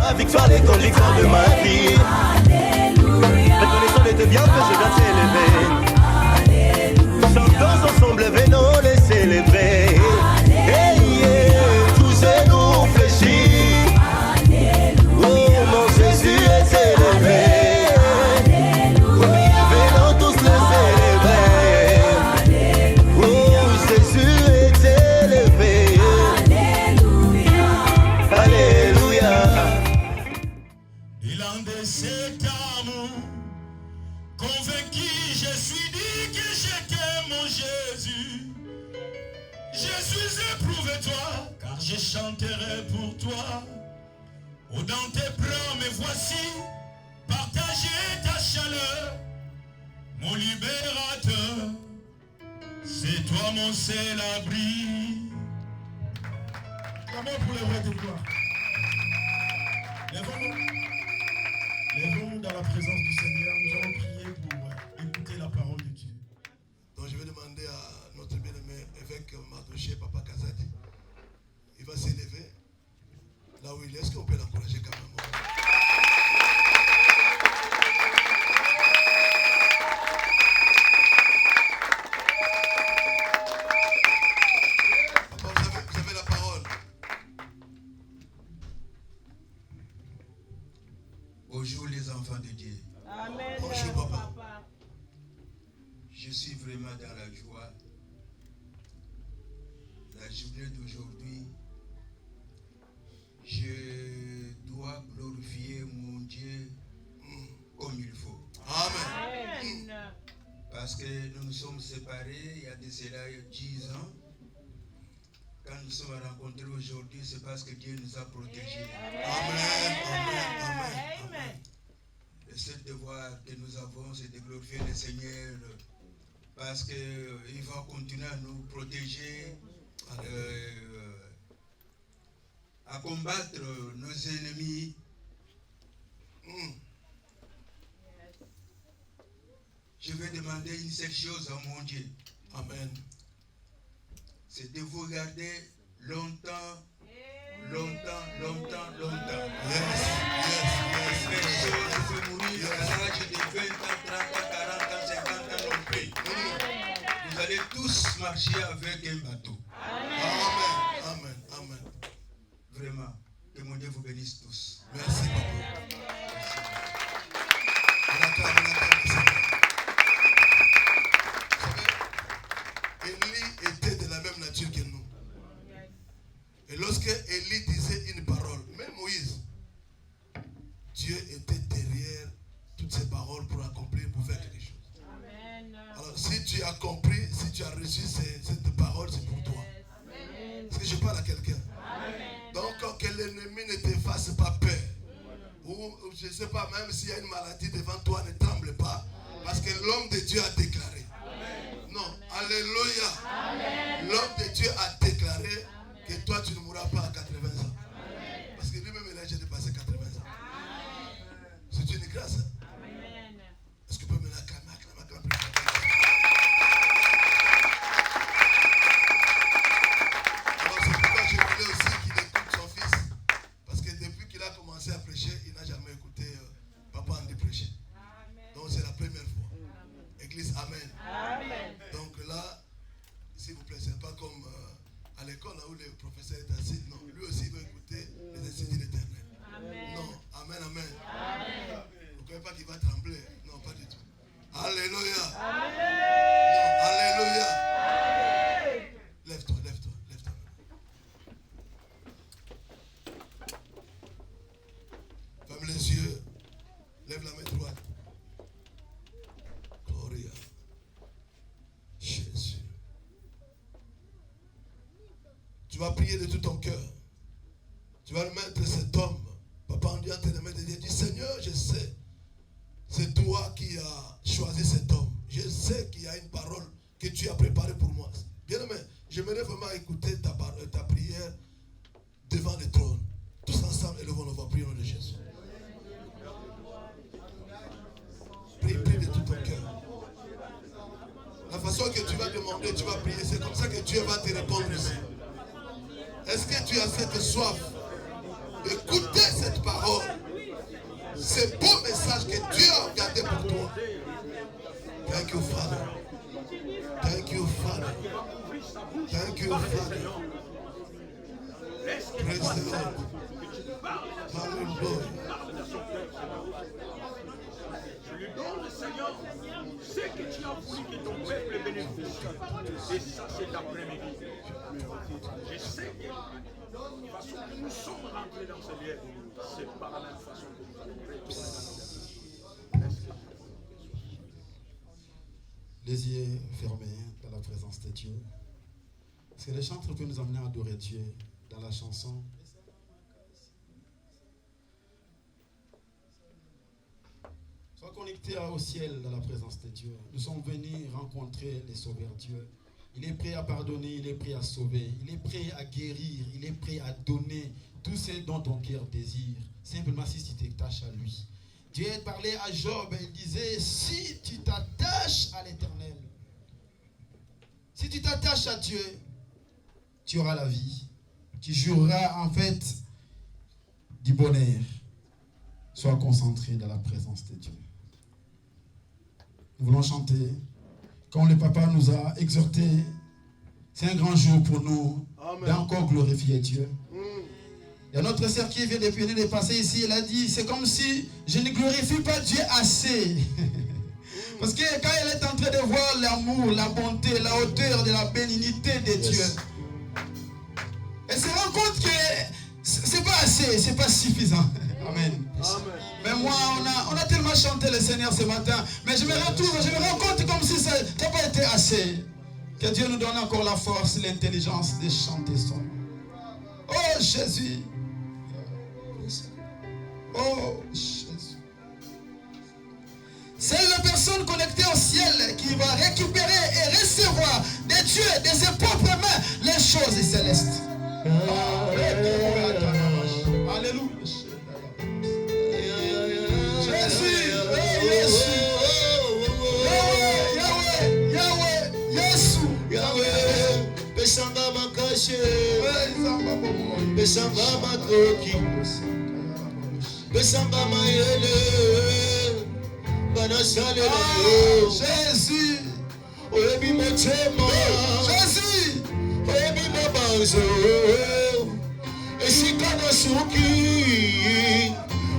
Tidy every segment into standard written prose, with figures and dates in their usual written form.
la victoire et conducteur de ma vie. Reconnaissant de tes bienfaits, je viens t'élever. Chantons ensemble, venons les célébrer. Hey, yeah, tous et nous fléchis. Oh, mon Jésus est élevé. Venons tous le célébrer. Oh, Jésus est élevé. Alléluia. Il en de cet amour, convaincu, je suis dit que je t'aime, mon Jésus. Je suis éprouvé, toi, car je chanterai pour toi. Oh, dans tes bras, me voici, partager ta chaleur, mon libérateur. C'est toi mon seul abri. L'amour pour les vrais de gloire. Lèvons-nous dans la présence du Seigneur. Nous allons prier pour écouter la parole de Dieu. Donc je vais demander à notre bien-aimé évêque Mardoché, Papa Kazadi. Il va s'élever là où il est. Est-ce qu'on peut l'encourager quand même? Papa, vous avez la parole. Bonjour les enfants de Dieu. Amen. Bonjour papa. Je suis vraiment dans la joie. La journée d'aujourd'hui, je dois glorifier mon Dieu comme il faut. Amen. Parce que nous nous sommes séparés il y a de cela 10 ans. Quand nous sommes rencontrés aujourd'hui, c'est parce que Dieu nous a protégés. Amen. Amen. Amen. Le seul devoir que nous avons, c'est de glorifier le Seigneur parce qu'il va continuer à nous protéger, à combattre nos ennemis. Je vais demander une seule chose à mon Dieu. Amen. C'est de vous garder longtemps, longtemps, longtemps, longtemps. Yes. Personne ne peut mourir à l'âge de 20 ans, 30 ans, 40 ans, 50 ans non plus. Vous allez tous marcher avec un bateau. Amen. Amen. Vraiment, que mon Dieu vous bénisse tous. Merci papa. Élie était de la même nature que nous. Et lorsque Élie disait une parole, même Moïse, Dieu était derrière toutes ces paroles pour accomplir, pour faire quelque chose. Alors si tu as compris, si tu as reçu cette parole, c'est pour toi. Est-ce que je parle à quelqu'un? Donc que l'ennemi ne te fasse pas peur. Ou je ne sais pas, même s'il y a une maladie devant toi, ne tremble pas. Parce que l'homme de Dieu a déclaré. Non, alléluia. L'homme de Dieu a déclaré que toi tu ne mourras pas à 80 ans. Parce que lui-même il a déjà dépassé 80 ans. C'est une grâce. Est-ce que vous pouvez me l'acclamer? Alors c'est pourquoi je voulais aussi qu'il écoute son fils. Parce que depuis qu'il a commencé à prêcher, il n'a jamais écouté Papa Andy prêcher. Donc c'est la première fois. Église, amen. Donc là, s'il vous plaît, ce n'est pas comme à l'école où le professeur est assis. Non, lui aussi il va écouter les enseignements de l'Éternel. Non, amen. Vous ne croyez pas qu'il va trembler? Non, pas du tout. Alléluia. Non, alléluia. Lève-toi. Ferme les yeux. Lève la main droite. Gloria. Jésus. Tu vas prier de tout ton cœur. Tu vas remettre cet homme. Papa, on dit entre les mains de Dieu. Dis Seigneur, je sais. C'est toi qui as choisi cet homme. Je sais qu'il y a une parole que tu as préparée pour moi. Bien aimé, j'aimerais vraiment écouter ta prière devant le trône. Tous ensemble, élevons nos voix, prions de Jésus. Prie de tout ton cœur. La façon que tu vas demander, tu vas prier, c'est comme ça que Dieu va te répondre ici. Est-ce que tu as cette soif d'écouter cette parole Thank you, Father. Thank you, Father. Praise the Lord. Hallelujah. Je lui donne, Seigneur, ce que tu as voulu que ton peuple bénéficie. Et ça, c'est l'après-midi. Je sais que la façon que nous sommes rentrés dans ce lieu, c'est par la même façon que nous allons retourner. Les yeux fermés dans la présence de Dieu. C'est le chantre que nous amenons à adorer Dieu dans la chanson. Sois connecté au ciel dans la présence de Dieu. Nous sommes venus rencontrer les sauveurs Dieu. Il est prêt à pardonner, il est prêt à sauver, il est prêt à guérir, il est prêt à donner tout ce dont ton cœur désire. Simplement si tu t'attaches à lui. Dieu parlait à Job, il disait, si tu t'attaches à l'Éternel, si tu t'attaches à Dieu, tu auras la vie. Tu jouiras en fait du bonheur. Sois concentré dans la présence de Dieu. Nous voulons chanter. Comme le papa nous a exhorté, c'est un grand jour pour nous d'encore glorifier Dieu. Il y a notre sœur qui vient de passer ici, elle a dit, c'est comme si je ne glorifie pas Dieu assez. Parce que quand elle est en train de voir l'amour, la bonté, la hauteur de la bénignité de Dieu, elle se rend compte que c'est pas assez, c'est pas suffisant. Amen. Mais moi, on a tellement chanté le Seigneur ce matin, mais je me rends compte comme si ça n'a pas été assez. Que Dieu nous donne encore la force, l'intelligence de chanter son nom. Oh Jésus. Oh Jésus. C'est la personne connectée au ciel qui va récupérer et recevoir de Dieu, de ses propres mains, les choses célestes. Alléluia. Jésus, Jésus. Yahweh, Yesu. Yahweh, pesanga makashe, pesanga makoki, pesanga mayele, banasale yo. Jésus, Oyebi motema, Jésus, oyebi mabanzo, esika na suki,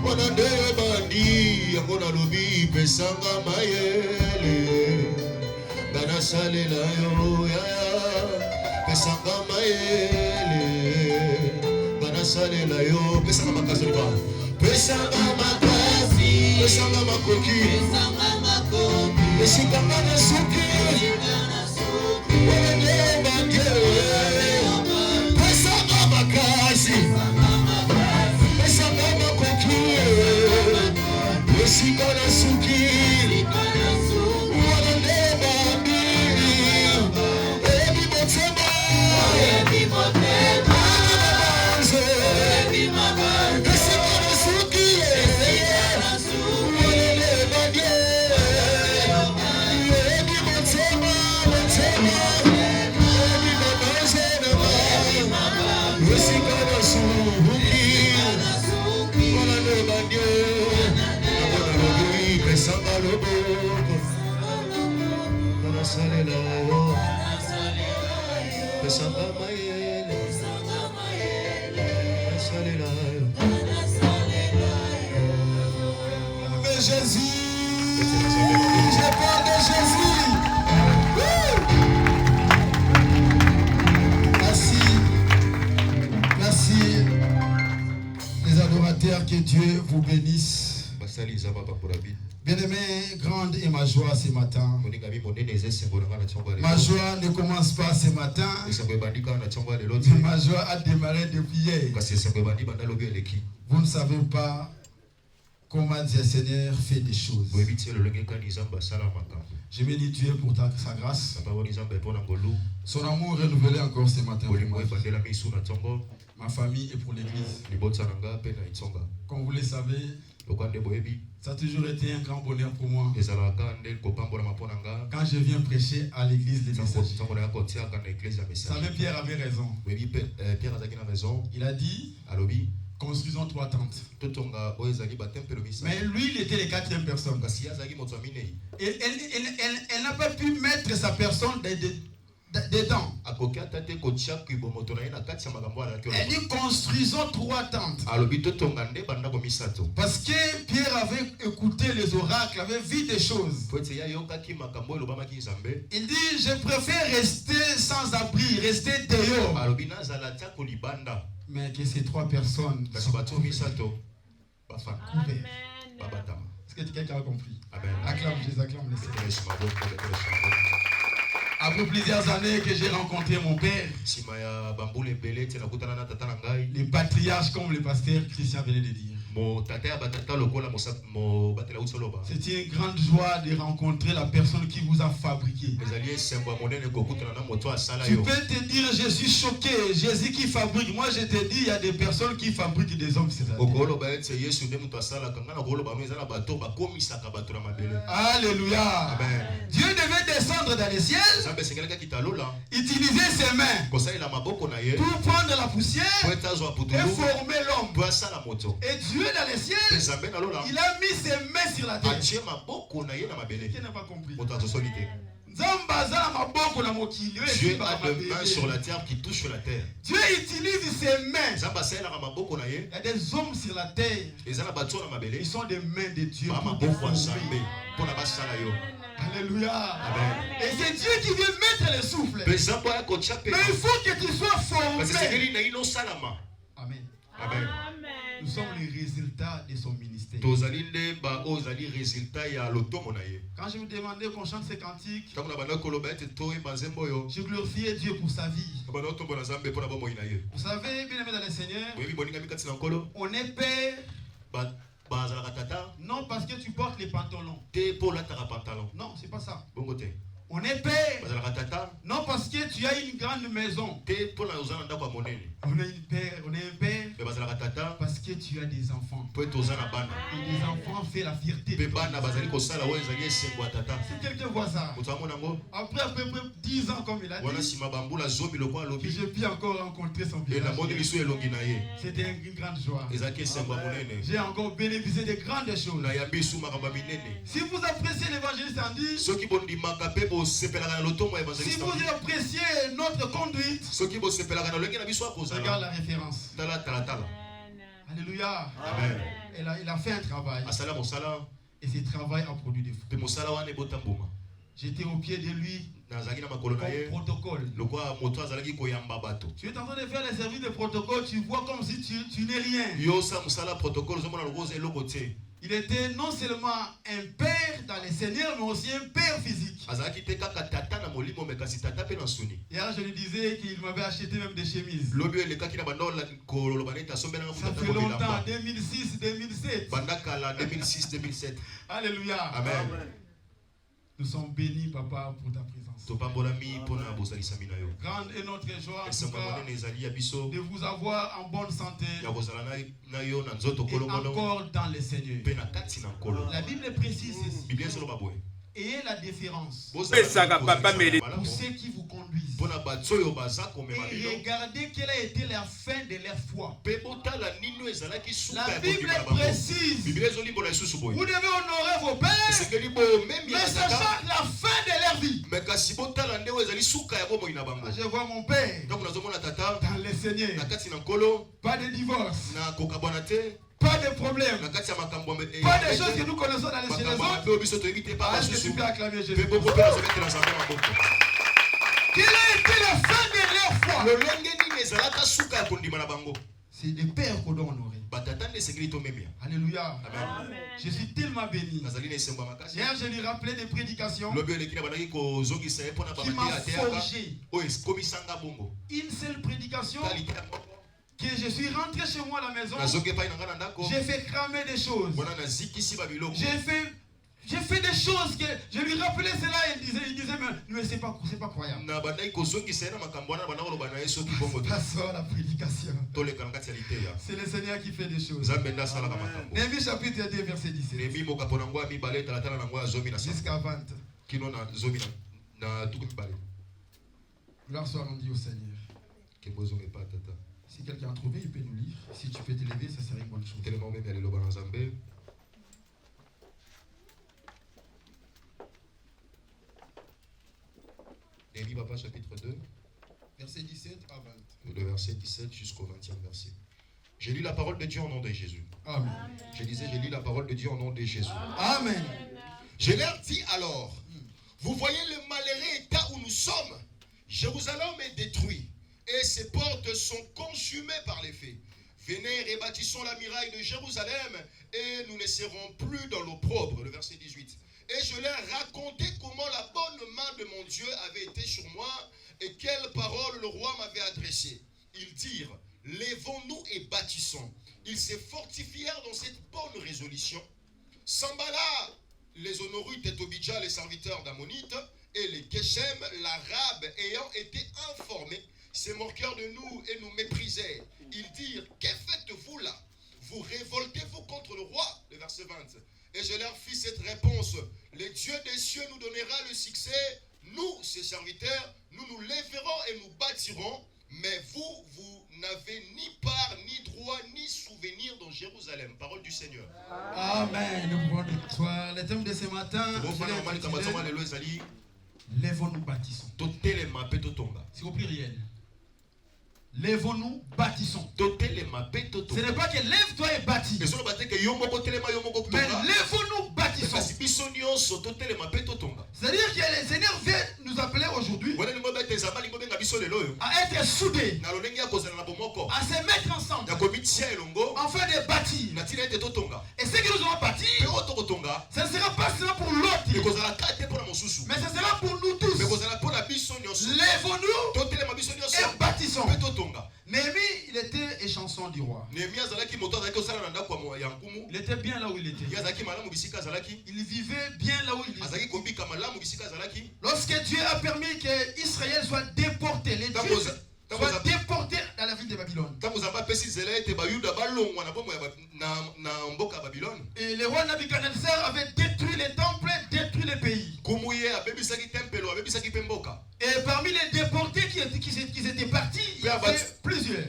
onande bandi, yango nalobi pesanga mayele, banasale yo yaya, pesanga mayele, banasale yo, pesanga makasi ba, pesanga makasi, pesanga makoki, pesanga makoki, esika na suki. Jésus, j'ai peur de Jésus. Merci, les adorateurs, que Dieu vous bénisse. Bien-aimé, grande est ma joie ce matin. Ma joie ne commence pas ce matin. Ma joie a démarré depuis hier. Vous ne savez pas comment le Seigneur fait des choses. Je bénis Dieu pour sa grâce. Son amour renouvelé encore ce matin. Ma famille et pour l'église. Comme vous le savez, ça a toujours été un grand bonheur pour moi. Quand je viens prêcher à l'église des messagers. Savez, Pierre avait raison. Il a dit, Construisons 3 tentes. totonga oyo ezali batempelo misato. Mais lui, il était la 4e personne. Kasi ye azalaki moto ya minei. Elle n'a pas pu mettre sa personne dedans. Akoki ata te kotia kuibo moto na ye na kati ya makambo alaki. Elle dit construisons 3 tentes. alobi totonga nde bandako misato. Parce que Pierre avait écouté les oracles, avait vu des choses. Po ete ya yokaki makambo elobamaki nzambe. Il dit je préfère rester sans abri, rester dehors. alobi nazala tia kolibanda. Mais que ces 3 personnes kasi bato misato bafana couvertes. babatama. Est-ce que quelqu'un a compris? Amen. Acclame Jésus, acclame le Seigneur. Laisse ma boca, laisse ma boca. Après plusieurs années que j'ai rencontré mon père, les patriarches comme le pasteur Christian venait de dire. C'est une grande joie de rencontrer la personne qui vous a fabriqué. Tu peux te dire, je suis choqué, Jésus qui fabrique. Moi je te dis, il y a des personnes qui fabriquent des hommes. Alléluia. Amen. Dieu devait descendre dans les ciels, utiliser ses mains pour prendre la poussière et former l'homme. Et Dieu dans les ciels, il a mis ses mains sur la terre. Qui n'a pas compris? Dieu a des mains sur la terre qui touchent la terre. Dieu utilise ses mains. Il y a des hommes sur la terre. Ils sont des mains de Dieu. Alléluia. Amen. Et c'est Dieu qui vient mettre le souffle. Mais il faut que tu sois formé. Amen. Amen. Nous sommes les résultats de son ministère. Quand je me demandais qu'on chante ces cantiques, je glorifiais Dieu pour sa vie. Vous savez, bien aimé dans le Seigneur, on est père. Non parce que tu portes les pantalons. Non, c'est pas ça. On est père. Non parce que tu as une grande maison. On est un père parce que tu as des enfants. Et les enfants font la fierté. Si quelqu'un voit ça, après à peu près 10 ans comme il a dit, j'ai pu encore rencontrer son visage. C'était une grande joie. J'ai encore bénéficié de grandes choses. Si vous appréciez l'évangéliste Andy, si vous appréciez notre conduite, regarde la référence. Alléluia. Amen. Il a fait un travail. Et ce travail a produit des fruits. J'étais au pied de lui comme protocole. Tu es en train de faire les services de protocole, tu vois comme si tu n'es rien. Il était non seulement un père dans les seigneurs, mais aussi un père physique. Hier, je lui disais qu'il m'avait acheté même des chemises. Ça fait longtemps, 2006, 2007. Alléluia. Amen. Nous sommes bénis, Papa, pour ta présence. Grande est notre joie en tout cas, de vous avoir en bonne santé et encore dans le Seigneur. La Bible précise ceci. Ayez la déférence pour ceux qui vous conduisent. Et regardez quelle a été la fin de leur foi. La Bible précise. Vous devez honorer vos pères, mais sachant la fin de leur vie. Je vois mon père dans le Seigneur. Pas de divorce. Pas de problème. Pas de choses que nous connaissons dans les chez les autres. Est-ce que tu peux acclamer Jésus? Quelle a été la fin de leur foi? C'est des pères qu'on doit honorer. Alléluia. Amen. Je suis tellement béni. Hier, je lui rappelais des prédications qui m'ont forgé. Une seule prédication que je suis rentré chez moi à la maison. J'ai fait cramer des choses. J'ai fait des choses que je lui rappelais cela et il disait mais c'est pas croyable. Passons à la prédication. C'est le Seigneur qui fait des choses. Néhémie chapitre 2 verset 17 jusqu'à 20. Gloire soit rendue au Seigneur. Si quelqu'un a trouvé, il peut nous lire. Si tu peux te lever, ça serait une bonne chose. Tellement même le loba Nzambe. Néhémie papa chapitre 2. Verset 17 à 20. Le verset 17 jusqu'au 20e verset. J'ai lu la parole de Dieu en nom de Jésus. Amen. Je disais, j'ai lu la parole de Dieu en nom de Jésus. Amen. Je leur dis alors, vous voyez le malheureux état où nous sommes. Jérusalem est détruit et ses portes sont consumées par les feux. Venez, rebâtissons la muraille de Jérusalem et nous ne serons plus dans l'opprobre. Le verset 18. Et je leur racontais comment la bonne main de mon Dieu avait été sur moi et quelles paroles le roi m'avait adressées. Ils dirent, lèvons-nous et bâtissons. Ils se fortifièrent dans cette bonne résolution. Sambala, les Honorites et Tobidja, les serviteurs d'Ammonite, et les Geshem, l'Arabe, ayant été informés, se moquèrent de nous et nous méprisaient. Ils dirent, que faites-vous là? Vous révoltez-vous contre le roi? Le verset 20. Et je leur fis cette réponse, le Dieu des cieux nous donnera le succès, nous, ses serviteurs, nous nous lèverons et nous bâtirons, mais vous n'avez ni part, ni droit, ni souvenir dans Jérusalem. Parole du Seigneur. Amen. Nous pouvons déclare le thème de ce matin. Lèvons-nous, bâtissons. C'est au pluriel. Lèvons-nous, bâtissons. Ce n'est pas que lève-toi et bâtis. Mais lèvons-nous, bâtissons. C'est-à-dire que le Seigneur veut nous appeler aujourd'hui à être soudés, à se mettre ensemble, afin de bâtir. Et ce que nous allons bâtir, ce ne sera pas seulement pour l'autre, mais ce sera pour nous tous. Lèvons-nous et bâtissons. Néhémie, il était échanson du roi. Il était bien là où il était. Il vivait bien là où il était. Lorsque Dieu a permis qu'Israël soit déporté, les Juifs soient déportés dans la ville de Babylone. Et le roi Nabuchodonosor avait détruit les temples, détruit les pays. Et parmi les déportés qui étaient partis, il y avait plusieurs.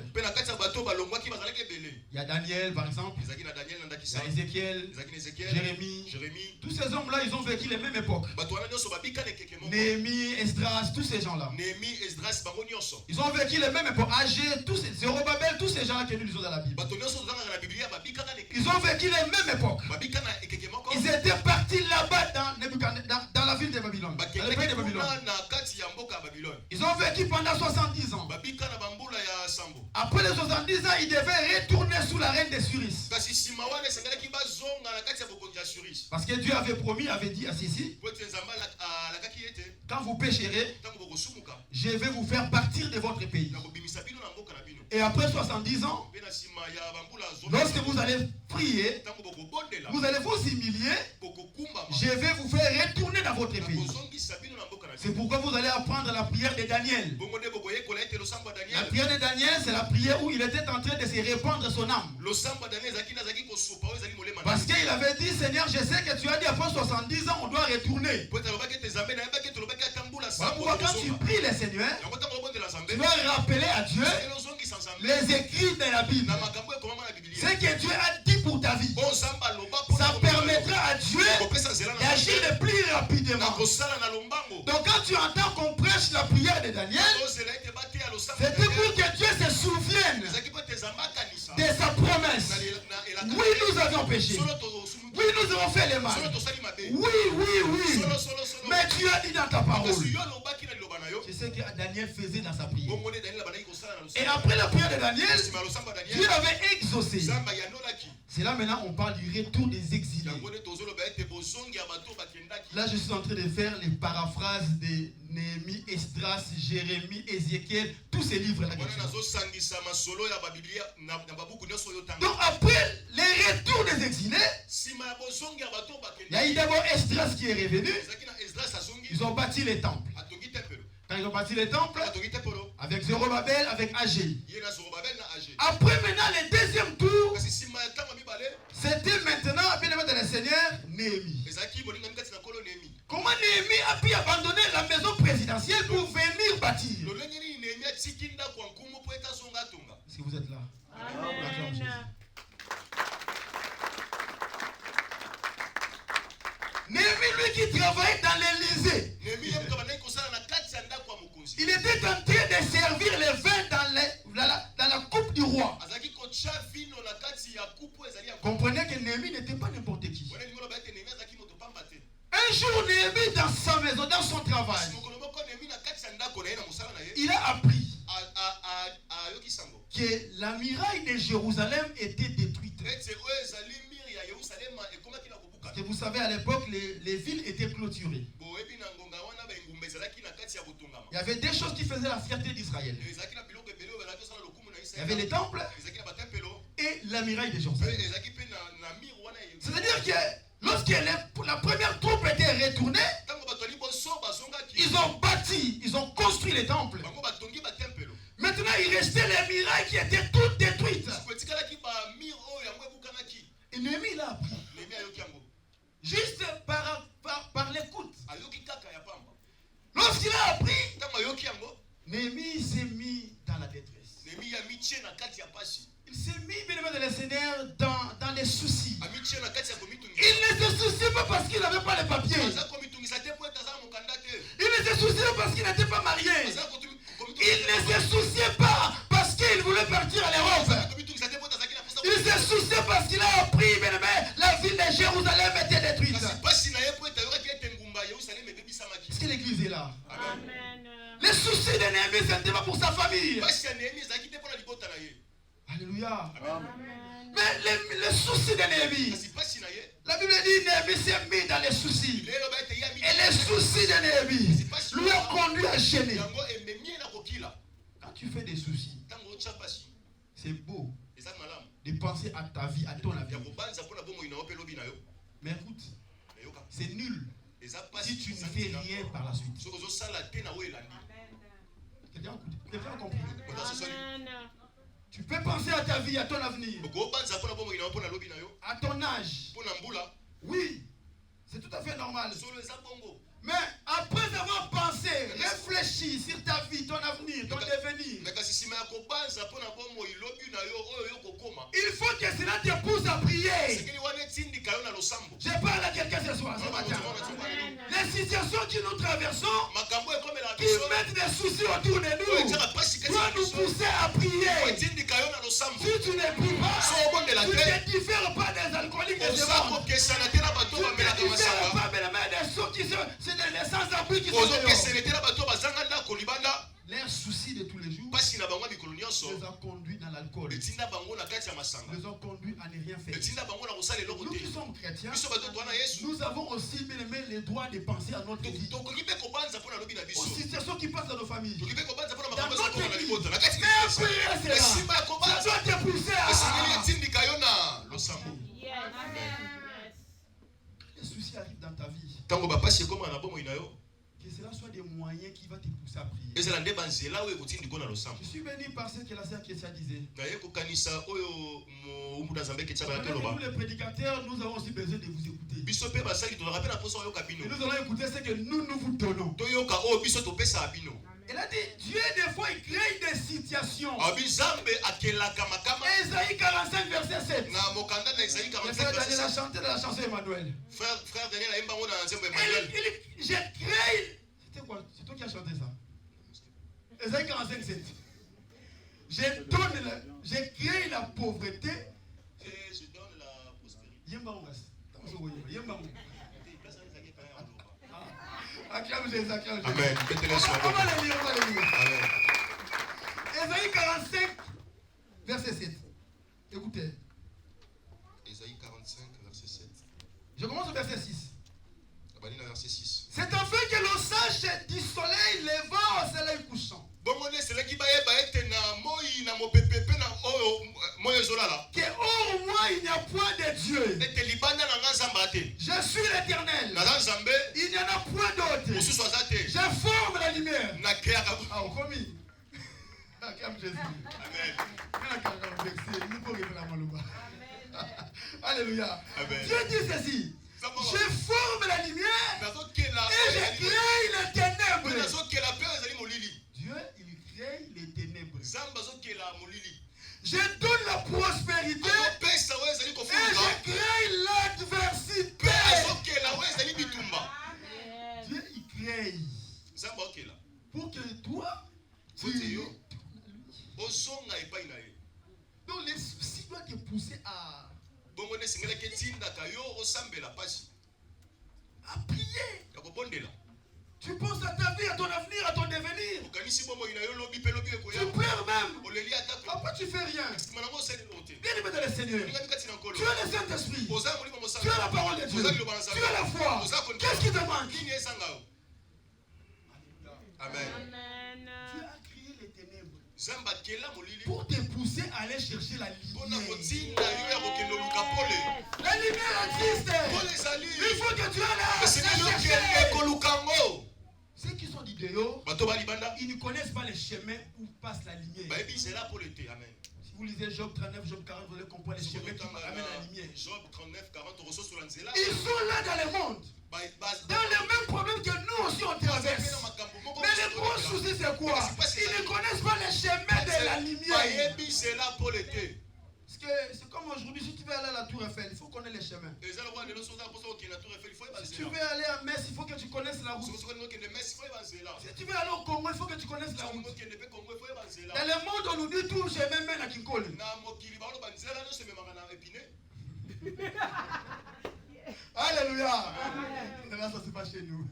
Il y a Daniel par exemple, il y a Ézéchiel, Jérémie. Tous ces hommes-là, ils ont vécu les mêmes époques. Néhémie, Esdras, tous ces gens-là. Ils ont vécu les mêmes époques. Agé, tous ces Zérobabel, tous ces gens-là que nous lisons dans la Bible. Ils ont vécu les mêmes époques. Ils étaient partis là-bas dans la ville de Babylone. Dans le pays de Babylone. Ils ont vécu pendant 70 ans. Après les 70 ans, ils devaient retourner sous la reine des Suris. Parce que Dieu avait promis, avait dit à Sissi, quand vous pécherez, je vais vous faire partir de votre pays. Et après 70 ans, lorsque vous allez prier, vous allez vous humilier, je vais vous faire retourner dans votre pays. C'est pourquoi vous allez apprendre la prière de Daniel. La prière de Daniel, c'est la prière où il était en train de se répandre son âme. Parce qu'il avait dit, Seigneur, je sais que tu as dit après 70 ans, on doit retourner. Pourquoi quand tu pries le Seigneur, tu dois rappeler à Dieu les écrits de la Bible. Ce que Dieu a dit pour ta vie, ça permettra à Dieu d'agir le plus rapidement. Donc quand tu entends qu'on prêche la prière de Daniel, c'était pour que Dieu se souvienne de sa promesse. Oui, nous avions péché. Oui, nous avons fait le mal. Oui. Mais Dieu a dit dans ta parole. C'est ce que Daniel faisait dans sa prière. Et après la prière de Daniel, Dieu avait exaucé. C'est là maintenant on parle du retour des exilés. Là je suis en train de faire les paraphrases de Néhémie, Esdras, Jérémie, Ézéchiel, tous ces livres-là. Donc après les retours des exilés, il y a eu d'abord Esdras qui est revenu. Ils ont bâti les temples. Quand ils ont bâti les temples, avec Zérobabel, avec Agé. Après maintenant, le deuxième tour, c'était maintenant, bien aimé dans le Seigneur, Néhémie. Comment Néhémie a pu abandonner la maison présidentielle pour venir bâtir? Parce que vous êtes là? Acclame Jésus. Néhémie, lui qui travaillait dans l'Élysée, il était en train de servir les vins dans la coupe du roi. Comprenez que Néhémie n'était pas n'importe qui. Un jour, Néhémie, dans sa maison, dans son travail, il a appris que la muraille de Jérusalem était détruite. Parce que vous savez, à l'époque, les villes étaient clôturées. Il y avait des choses qui faisaient la fierté d'Israël. Il y avait les temples et la muraille de Jérusalem. C'est-à-dire que lorsque la première troupe était retournée, ils ont bâti, ils ont construit les temples. Maintenant, il restait les murailles qui étaient toutes détruites. Et Néhémie l'a appris. Juste par l'écoute. Lorsqu'il a appris, Néhémie s'est mis dans la détresse. Il s'est mis, bien aimé de le Seigneur, dans les soucis. Il ne se souciait pas parce qu'il n'avait pas les papiers. Il ne se souciait pas parce qu'il n'était pas marié. Il ne se souciait pas parce qu'il voulait partir à l'Europe. Il se souciait parce qu'il a appris, bien aimé, la ville de Jérusalem était détruite. Est-ce que l'église est là? Amen. Les soucis de Néhémie, ce n'était pas pour sa famille. Alléluia. Amen. Mais les soucis de Néhémie, la Bible dit Néhémie s'est mis dans les soucis. Et les soucis de Néhémie lui ont conduit à gêner. Quand tu fais des soucis, c'est beau de penser à ta vie, à ton avenir. Mais écoute, c'est nul si tu ne fais rien par la suite. Quelqu'un a compris? Amen. Tu peux penser à ta vie, à ton avenir, à ton âge. Oui, c'est tout à fait normal. Mais après avoir pensé, réfléchi sur ta vie, ton avenir, ton devenir, il faut que cela te pousse à prier. Je parle à quelqu'un ce soir, ce matin. Les situations que nous traversons, qui mettent des soucis autour de nous, doivent nous pousser à prier. Si tu ne pries pas, tu ne diffères pas des alcooliques de ce monde. Tu ne diffères pas des ceux qui sont les sans-abri qui sont dehors. Leurs soucis de tous les jours les ont conduits dans l'alcool. Les ont conduits à ne rien faire. Nous qui sommes chrétiens, nous avons aussi, bien aimé, le droit de penser à notre vie. Aux situations qui passent dans nos familles. Dans notre église. Mais prier, ça doit te pousser à... Les soucis arrivent dans ta vie. Que cela soit des moyens qui vont te pousser à prier. Je suis béni par ce que la sœur Kessia disait. Nous les prédicateurs, nous avons aussi besoin de vous écouter. Et nous allons écouter ce que nous vous donnons. Elle a dit, Dieu des fois il crée des situations. Ésaïe 45 verset 7. Le frère Daniel a chanté dans la chanson Emmanuel. Frère Daniel a une banque dans J'ai créé. C'était quoi? C'est toi qui as chanté ça? Ésaïe 45 7. J'ai créé la pauvreté. Et je donne la prospérité. Acclame Jésus, acclame Jésus. Amen. On va le lire, on va le lire. Amen. Ésaïe 45, verset 7. Écoutez. Ésaïe 45, verset 7. Je commence au verset 6. Verset 6. C'est afin que l'on sache du soleil levant au soleil couchant. Que hors moi il n'y a point de Dieu. Je suis l'Éternel. Il n'y en a point d'autre. Je forme la lumière. Ah, on commis. Acclame Jésus. Alléluia. Dieu dit ceci. Je forme la lumière et je crée les ténèbres. Dieu, il crée les ténèbres. Je donne la prospérité apopesa oyo ezali et kofunga je crée l'adversité. mpe azokela oyo ezali bitumba. Dieu il crée Nzambe akela pour que toi Faut tu yo. ozonga epai na ye. donc les soucis doivent te pousser à Bongo nde esengelaki etindaka yo osambela pasi prier. ya kobondela. Tu penses à ta vie, à ton avenir, à ton devenir. okanisi bomoi na yo lobi mpe lobi Tu ekoya pleures même. oleli atako Après tu fais rien. nsima nango osali nango te. Bien aimé dans le Seigneur. Olinga kati na nkolo Tu as le Saint-Esprit. oza molimo Tu mosala as la parole de Dieu. oza liloba na Tu as la foi. oza kondi Qu'est-ce qui te manque? nini ezanga yo. Amen. Tu as créé les ténèbres Nzambe akela molili pour te pousser à aller chercher la mpona lumière. kotinda yo ya kokende oluka pole. La lumière existe. Pole ezali Il faut que tu ailles esengeli la okende chercher. koluka ngo. Ceux qui sont d'idéaux, Bato balibanda ils ne connaissent pas les chemins où passe la lumière. bayebi nzela pole te. Amen. Si vous lisez Job 39, Job 40, vous allez comprendre les chemins qui amènent à la lumière. Job 39 40 okososola nzela. Ils sont là dans le monde, dans les mêmes problèmes que nous aussi on traverse. Mais le gros souci c'est quoi? Ils ne connaissent pas les chemins de la lumière. bayebi nzela pole te. Parce que c'est comme aujourd'hui, si tu veux aller à la Tour Eiffel, il faut connaître les chemins. eza lokola lelo soza kosa kokende na tour Eiffel, il faut yeba Si tu nzela. veux aller à Metz, il faut que tu connaisses la route. soki okoki kokende Metz, il faut yeba nzela. Si tu veux aller au Congo, il faut que tu connaisses la soki route. okokende mpe Congo, il faut yeba nzela. Dans le monde, on nous dit tout chemin mène à Kinkole. na mokili baoloba nzela nyonso ememaka na epine. Alléluia. Là, ça c'est pas chez nous.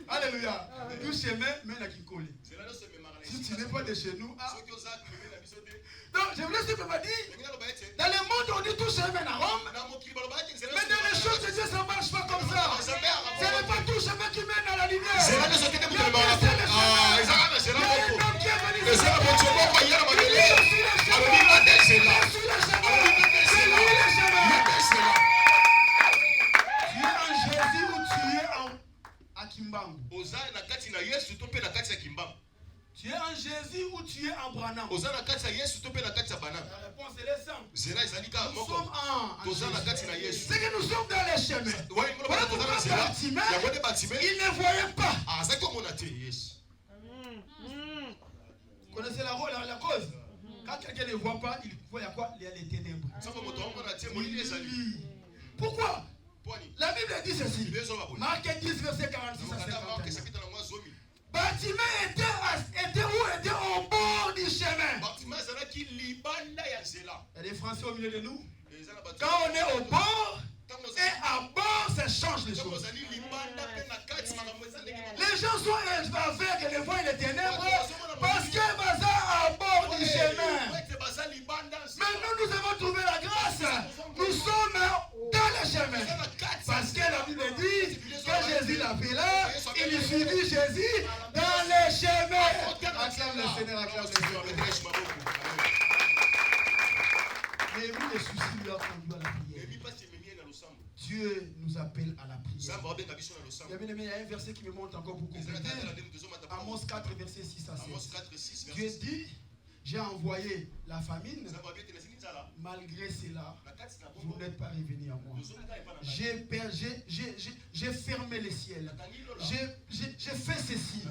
Alléluia. Tout chemin mène à Kinkole. nzela nyonso ememaka na Si tu n'es pas de chez nous, soki oza pembeni na biso te. Donc, je voulais simplement dire, ndenge naloba ete dans le monde, on dit tout chemin mène à Rome. na mokili baloba ete nzela Mais dans les choses de Dieu, ça ne marche pas comme ça. Ce n'est pas tout chemin qui mène à la lumière. nzela nyonso Il okende y kutu a ememaka un seul chemin. ezaka na Il nzela y a un moko. homme qui est venu eza na moto moko aye na mabele Je suis le chemin. alobi nade nzela Je suis le chemin. C'est lui le chemin. nade nzela. Tu es en Jésus ou tu es à Kimbangu. oza na kati na yesu to mpe na kati ya kimbamba. Tu es en Jésus ou tu es en Branham. oza na kati ya yesu to mpe na kati ya bana. La réponse elle est simple. nzela ezali kaka Nous moko. sommes en toza na Jésus. kati na yesu. C'est que nous sommes dans les chemins. Wali ngolo Voilà bana toza na pourquoi nzela Bartimée, yango nde batime il ne voyait pas. azali komona te yesu. Vous connaissez la cause? Quand quelqu'un ne voit pas, il voit quoi? Il y a les ténèbres. ntango moto amona te molili ezali. Pourquoi? pwani La Bible dit ceci. bible ezoloba boye. Marc 10, verset 46 à nakokanda marke 51. chapitre nango ya zomi. Bartimée était où? Était au bord du chemin. batime ezalaki libanda ya nzela. Il y a des Français au milieu de nous. eza na bato Quand on est au bord ntango et à bord, ça change les choses. ozali libanda mpe na kati makambo eza ndenge moko. Les gens sont aveugles, les voient les ténèbres parce que Baza à bord du chemin. ete baza libanda Mais nous avons trouvé la grâce. Nous sommes dans le chemin. Parce que la Bible dit que Jésus l'appela, il suivit Jésus dans le chemin. Acclame le Seigneur, acclame le Seigneur. Mais oui, les soucis lui ont conduit à la prière. Dieu nous appelle à la prière. Il y a un verset qui me montre encore beaucoup. Amos 4, verset 6 à 7. Dieu dit, j'ai envoyé la famine, malgré cela, vous n'êtes pas revenu à moi. J'ai fermé les ciels. J'ai fait ceci.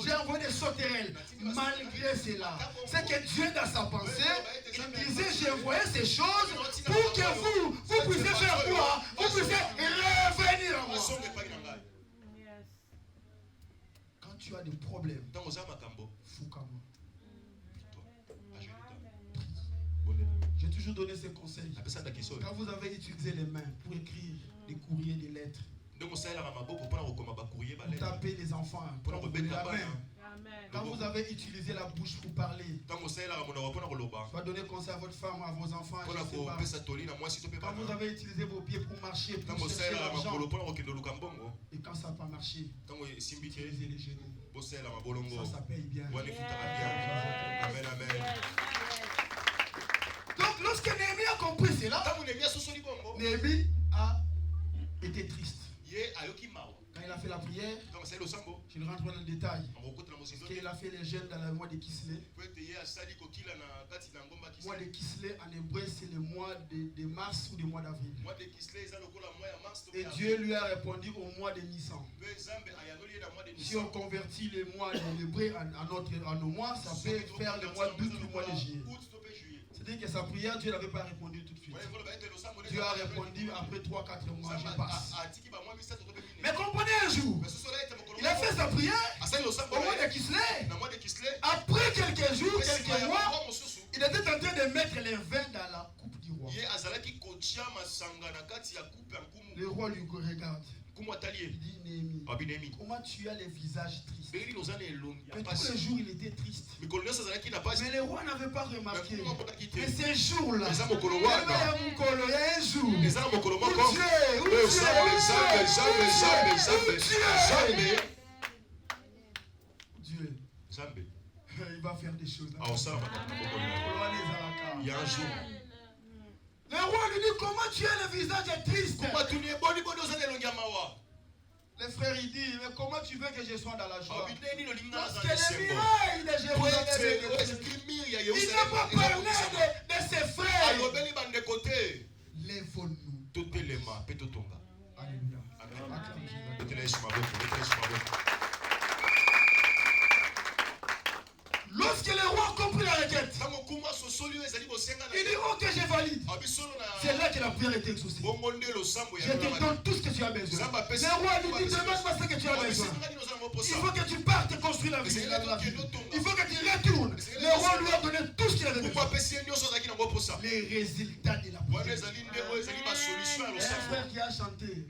J'ai envoyé des sauterelles. Malgré cela, c'est que Dieu dans sa pensée, il disait, j'ai envoyé ces choses pour que vous puissiez faire quoi? Vous puissiez revenir à moi. Quand tu as des problèmes, Foucault. J'ai toujours donné ce conseil. Quand vous avez utilisé les mains pour écrire des courriers, des lettres, pour taper les enfants, pour donner la main. Quand vous avez utilisé la bouche pour parler, soit donner conseil à votre femme, à vos enfants, je sais pas. Quand vous avez utilisé vos pieds pour marcher, pour chercher l'argent, et quand ça n'a pas marché, utilisez les genoux. Ça paye bien. Amen, amen. Donc lorsque Néhémie a compris cela, Néhémie a été triste. Quand il a fait la prière, je ne rentre pas dans le détail. Il a fait les jeûnes dans le mois de Kislev. Le mois de Kislev en hébreu, c'est le mois de mars ou le mois d'avril. Et Dieu lui a répondu au mois de Nissan. Si on convertit les mois de l'hébreu en nos mois, ça peut faire le mois d'août ou le mois de juillet. dit que sa prière, Dieu n'avait pas répondu tout de suite. Dieu a répondu après 3-4 mois, je passe. Mais comprenez un jour, il a fait sa prière au mois de Kislev. Après quelques jours, quelques mois, il était en train de mettre les vins dans la coupe du roi. Le roi lui regarde. Il dit Néhémie, comment tu as le visage triste? Et tous les jours il était triste. Mais le roi n'avait pas remarqué. Mais ces jours-là, il y a un jour où Dieu, il va faire des choses. Il y a un jour. Le roi lui dit, comment tu as le visage triste? Le frère il dit, mais comment tu veux que je sois dans la joie? Parce que les murailles de Jérusalem, il n'a pas parlé de ses frères. Lève-nous. Alléluia. Lorsque le roi a compris la requête, il dit ok, je valide. C'est là que la prière était exaucée. Je te donne tout ce que tu as besoin. Le roi lui dit demande-moi ce que tu as besoin. Il faut que tu partes construire la ville. Il faut que tu retournes. Le roi lui a donné tout ce qu'il avait besoin. Les résultats de la prière. Un frère qui a chanté.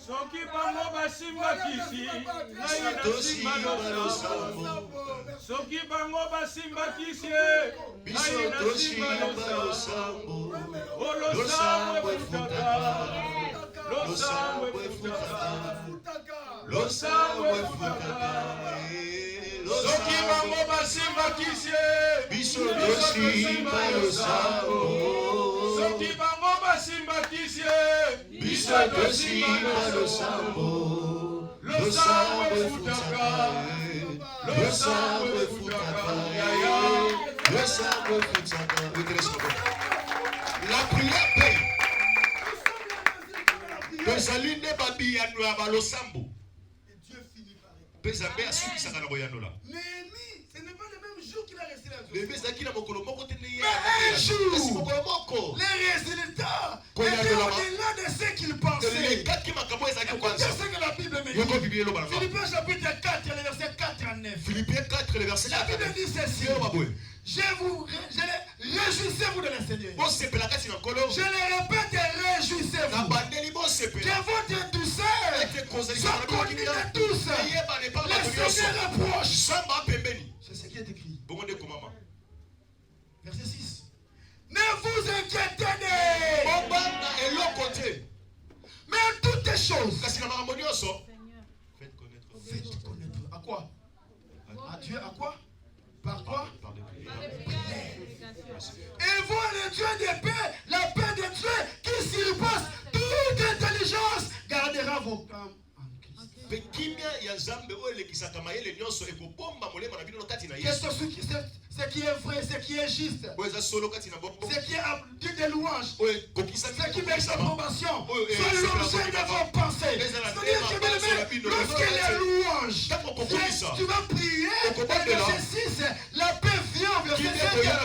Soki bango basimba kisi, ngai nasimba losambo. Soki bango basimba kisi, ngai nasimba losambo. O losambo efutaka, losambo efutaka, losambo efutaka. Soki bango basimba kisi, biso tosimba losambo. Soki bango basimba kisi, biso tosimba losambo. Losambo efutaka, losambo efutaka. Losambo efutaka. La prière paye. Tozaline babi yanwa balosambo. Pézambe a subi sa kanaboyanola. Néhémie, ce n'est pas le même jour qu'il a resté là. Mais un jour, les résultats étaient au-delà de ce qu'il pensait. Écoutez ce que la Bible me dit. Philippiens chapitre 4, le verset 4 à 9. Philippiens 4, le verset 4 à 9. La Bible dit ceci. Réjouissez-vous de le Seigneur. Je le répète, réjouissez-vous. Que votre douceur soit connue de tous. Le Seigneur approche. C'est ce qui est écrit. Verset 6. Ne vous inquiétez pas. Mais en toutes les choses, faites connaître. À quoi? À Dieu, à quoi? Par quoi? Et voir le Dieu de paix, la paix de Dieu qui surpasse toute intelligence, gardera vos cœurs. Ce qui est vrai, ce qui est juste, ce qui est dit de louange, ce qui mérite l'approbation, soit l'objet de vos pensées. C'est-à-dire que lorsque les louanges, tu vas prier, verset 6, la paix vient,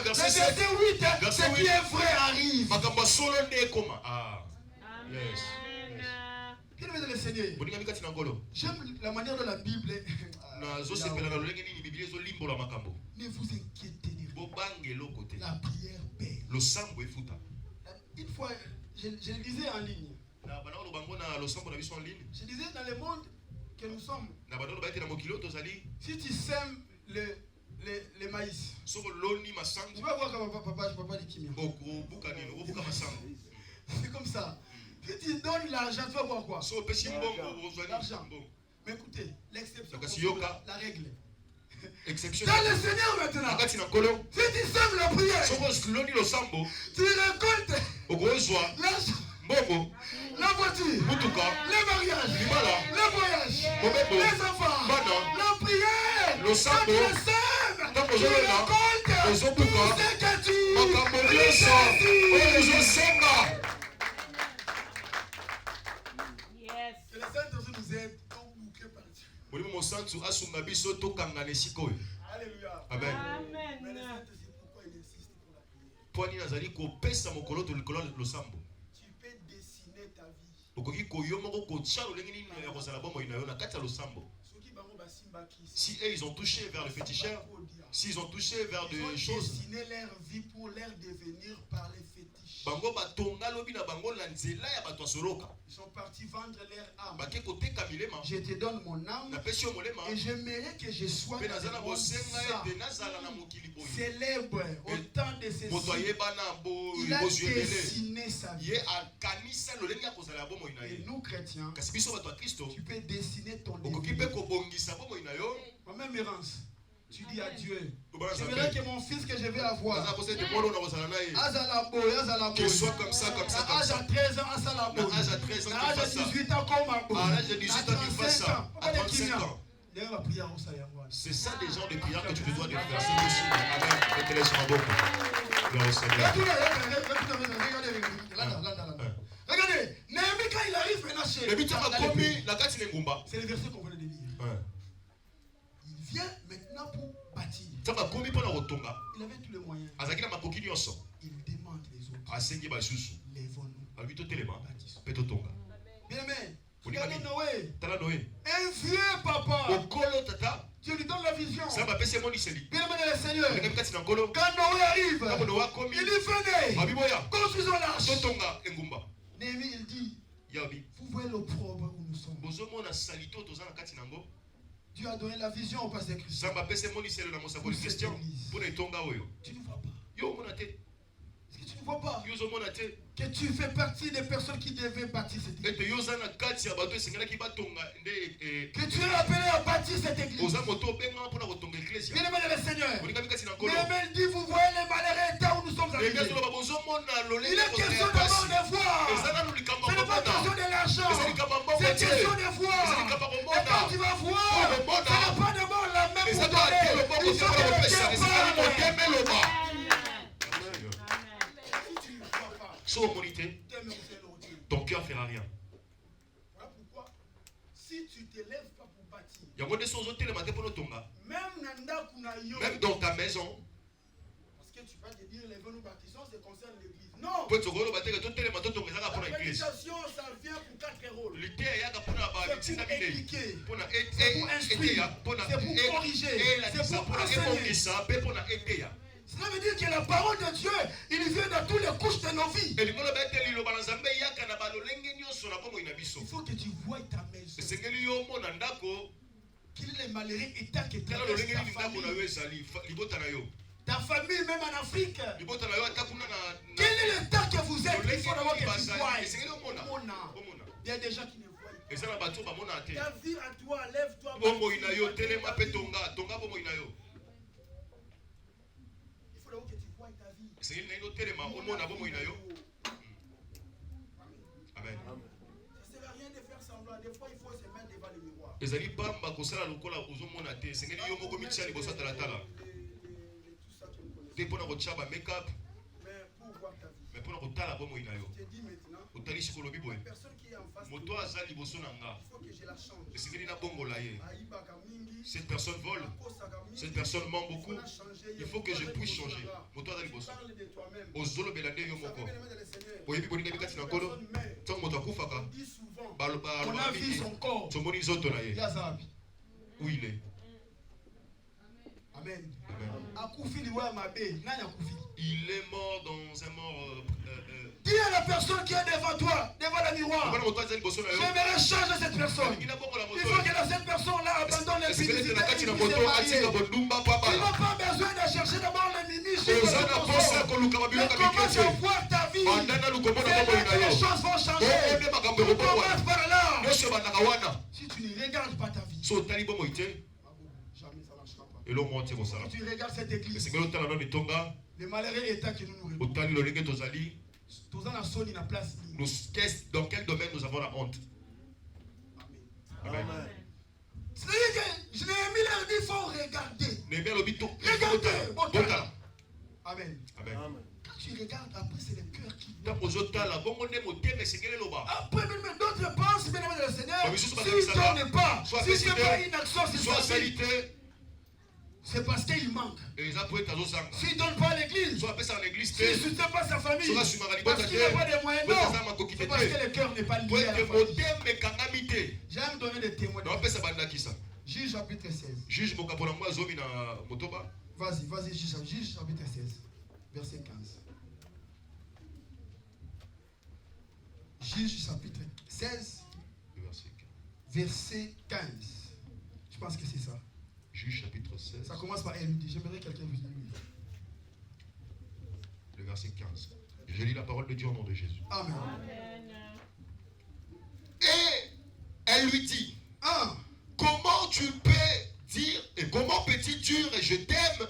verset 7, verset 8, ce qui est vrai arrive. Bien-aimé le Seigneur, j'aime la manière dont la Bible est. Ne vous inquiétez pas. La prière paie. Une fois, je le disais en ligne. Je disais dans le monde que nous sommes. Si tu sèmes le maïs, tu vas voir que papa dit Kimia. C'est comme ça. Si tu donnes l'argent, tu vas voir quoi? L'argent. Mais écoutez, l'exception, la règle. Dans le Seigneur maintenant, si tu sèmes la prière, tu récoltes l'argent, la voiture, le mariage, le voyage, les enfants, la prière. Quand tu le sèmes, tu récoltes tout ce que tu mosantu asunga biso tokangana esika oyo. Alléluia. Amen. Mais le Amen. Saint-Esprit, pourquoi il insiste pour la prière? Pwani nazali kopesa mokolo to likolo losambo. Tu peux dessiner ta vie. Okoki koyo moko kotia lolenge nini ya kozala bomoi na yo na kati ya losambo. Ceux qui bango basimbaki, Si eux ils ont touché vers le féticheur, s'ils ont touché vers ils ont des choses, dessiné leur vie pour leur devenir par les fétiches. bango batonga lobi na bango na nzela ya bato asoloka. Ils sont partis vendre leur âme. Bake koteka milema. Je te donne mon âme Na pesi yo molema. et j'aimerais que je sois Pe dans nazala le monde bosenga ça. ete nazala na mokili boye. Célèbre au temps de ses Moto ayeba na bo il a bozuebele. dessiné sa vie. Ye akanisa lolenge ya kozala ya bomoi na Et ye. nous chrétiens, Kasi biso bato ya Kristo, tu peux dessiner ton okoki devenir. pe kobongisa bomoi na yo. Moi-même, Mérance, tu dis à Dieu, Obala j'aimerais Nzambe. que mon fils que je vais Naza avoir, kosete mwana na kozala na ye. Azalabo, Qu'il soit comme ça, comme ça, à comme âge ça. à 13 ans, Azalabo. Na âge à 13 ans, À qu'il âge fasse à ça. 18 ans, comme Abo. À l'âge de 18 ans, qu'il fasse ça. À 35 ans. D'ailleurs, la prière, on s'aille à moi. C'est ça des genres de prières que tu te dois de faire. C'est possible. Amen. Mettez-les sur ma boca. Gloire au Seigneur. Regardez, Néhémie, quand il arrive maintenant chez Le but est commis la carte Ngumba. c'est le verset qu'on venait de lire. Il vient maintenant pour bâtir. Ça va commis pendant Rotonga. Il avait tous les moyens. Azaki na makoki nyonso. Il demande les autres. Asengi ba susu. Lèvons-nous. Ba bito telema. Bâtissons. Peto tonga. Bien aimé. Oli Regardez mami. Noé. Tala Noé. Un vieux papa. Okolo tata. Dieu lui donne la vision. Ça va pese moni seli. Bien aimé le Seigneur. Le kati na ngolo. Quand Noé arrive, Kabo no wa komi. il dit venez. Babiboya. Construisons l'arche. Totonga Ngumba. Néhémie, il dit, Yabi. vous voyez l'opprobre où nous sommes. Bozomo na salito toza na kati nango. Dieu a donné la vision au pasteur Christ. Ça va pese moni seli na mosako question. Pour les tonga oyo. Tu ne vois pas. Yo mona te. Est-ce que tu ne vois pas Yo zo mona te. que tu fais partie des personnes qui devaient bâtir cette église? Ete yo za na kati ya bato esengelaki batonga nde Que tu es appelé à bâtir cette église. oza moto obenga mpona kotonga eklesia. Bien aimé le Seigneur. Olingami kasi na nkolo. Néhémie dit, vous voyez les malheureux états où nous sommes arrivés. Eza loba bozomona lolenge Il est question d'abord de voir. eza nanu likambo Ce n'est pas question komona. de l'argent. Eza likambo ya mbongo C'est te. question de voir. Eza likambo ya Et komona. quand tu vas voir, Pour le ce monde, n'est pas d'abord la main eza pour to ate donner. loboko Ils te sont mpona de kopesa cœur ezali parle. motema eloba. Si tu ne vois pas, So omoni te, tes mains c'est l'ordure. ton cœur fera rien. Voilà pourquoi, si tu ne te lèves pas pour bâtir, yango nde so ozotelema te mpona otonga. même Nanda Kunayo, Même dans ta maison, parce que tu vas te dire, lèvons-nous bâtissons, ça concerne l'église. Non! po tokoloba te ke totelema totonga ezaka La mpona eglise. prédication, ça vient pour 4 rôles. lite eyaka mpona C'est bamitinda pour minei expliquer, mpona c'est pour instruire, mpona c'est pour corriger, c'est elakisa pour mpona enseigner. ebongisa mpe mpona eteya. Cela veut dire que la parole de Dieu, il vient dans toutes les couches de nos vies. elingo loba ete liloba na nzambe eyaka na balolenge nyonso na bomoi na biso. Il faut que tu vois ta maison. esengeli yo omona ndako Quel est le malheureux état que tu tala as lolenge ta nini ndako na yo famille? ezali libota na yo Ta famille, même en Afrique. libota na yo ata kuna Quel est l'état que vous êtes? Il faut d'abord que tu bazali vois. esengeli omona Omona. omona Il y a des gens qui ne voient pas. eza na bato bamona te Ta vie à toi, lève-toi. bomoi na yo telema mpe tonga bomoi na yo Il faut d'abord que tu vois ta vie. esengeli na yo telema omona bomoi na yo. Amen. Ça ne sert à rien de faire semblant. Des fois, il faut se mettre devant le miroir. ezali pamba kosala lokola ozomona te esengeli yo moko mitia liboso ya talatala Tout ça que nous connaissons. te mpona kotia bamakeup Mais pour voir ta vie, me mpona kotala bomoi na yo je te dis maintenant, otalisi kolobi boye la personne qui est en face de moto moi, aza liboso na nga il faut que je la change. esengeli nabongola ye. Aïbaka mingi, Cette personne vole, akosaka mingi, cette personne ment il beaucoup, faut la changer. il faut que je puisse faut changer. la- Moto aza liboso Parle de toi-même. ozolobela nde yo Vous savez, moko bien aimé dans le Seigneur, oyebi bolinga bikati na nkolo personne meurt. ntango moto akufaka On dit souvent, baloba on a vu mingi son corps. tomoni nzoto na ye Yazabi. où il est. Amen. Amen. Akufi liwa mabe, nani akufi? Il est mort dans un mort Dis à la personne qui est devant toi, devant le miroir, bana moto aza liboso na yo j'aimerais changer cette personne. alingi nabongola Il faut que moto cette personne-là abandonne les esengeli ete na kati na moto publicités. atinga bondumba po Il abala n'a pas besoin de chercher d'abord les miniches. oza na posa ya koluka Mais babiloka commence à mikete voir ta vie. banda na lukombo na C'est bomoi là na que les yo choses vont changer. oone makambo Tu ekobongwana commences par là. nyonso ebandaka wana Si tu ne regardes pas ta vie, so otali bomoi te jamais ça ne marchera pas. elongo moko te kosala Si tu regardes cette église, esengeli otala nano etonga le malheureux état que nous nous retrouvons, otali lolenge tozali tous en soni na place. dans quel domaine nous avons la honte. Amen. Amen. C'est-à-dire que je n'ai mis leur dit, il faut regarder. Nehemia alobi to Regardez, botala. Amen. Amen. Quand tu regardes, après c'est le cœur qui. Ntango ozotala bongo nde motema esengeli loba. Après, même d'autres pensent, bien aimé de le Seigneur, Mais si Jésus il ne donne pas, soit si ce n'est pas félicité, une action, soit salité. c'est parce qu'il manque. Et ça peut être à Zosanga. S'il ne donne pas à l'église, Soit appelé ça en église. s'il ne soutient pas sa famille, Soit sur Magali parce qu'il n'a pas de moyens, non. C'est parce que le cœur n'est pas Pour lié à la être famille. motema ekangamite. J'aime donner des témoins. Donc appelle ça bandakisa. Juge chapitre 16. Juge mokapona mwa zomi na motoba. Vas-y, juge chapitre 16, verset 15. Juge chapitre 16, verset 15. Je pense que c'est ça. Juge chapitre 16. Ça commence par elle dit. J'aimerais quelqu'un vous dire. Le verset 15. Je lis la parole de Dieu au nom de Jésus. Amen. Et elle lui dit, Ah, comment tu peux dire, et comment peux-tu dire je t'aime,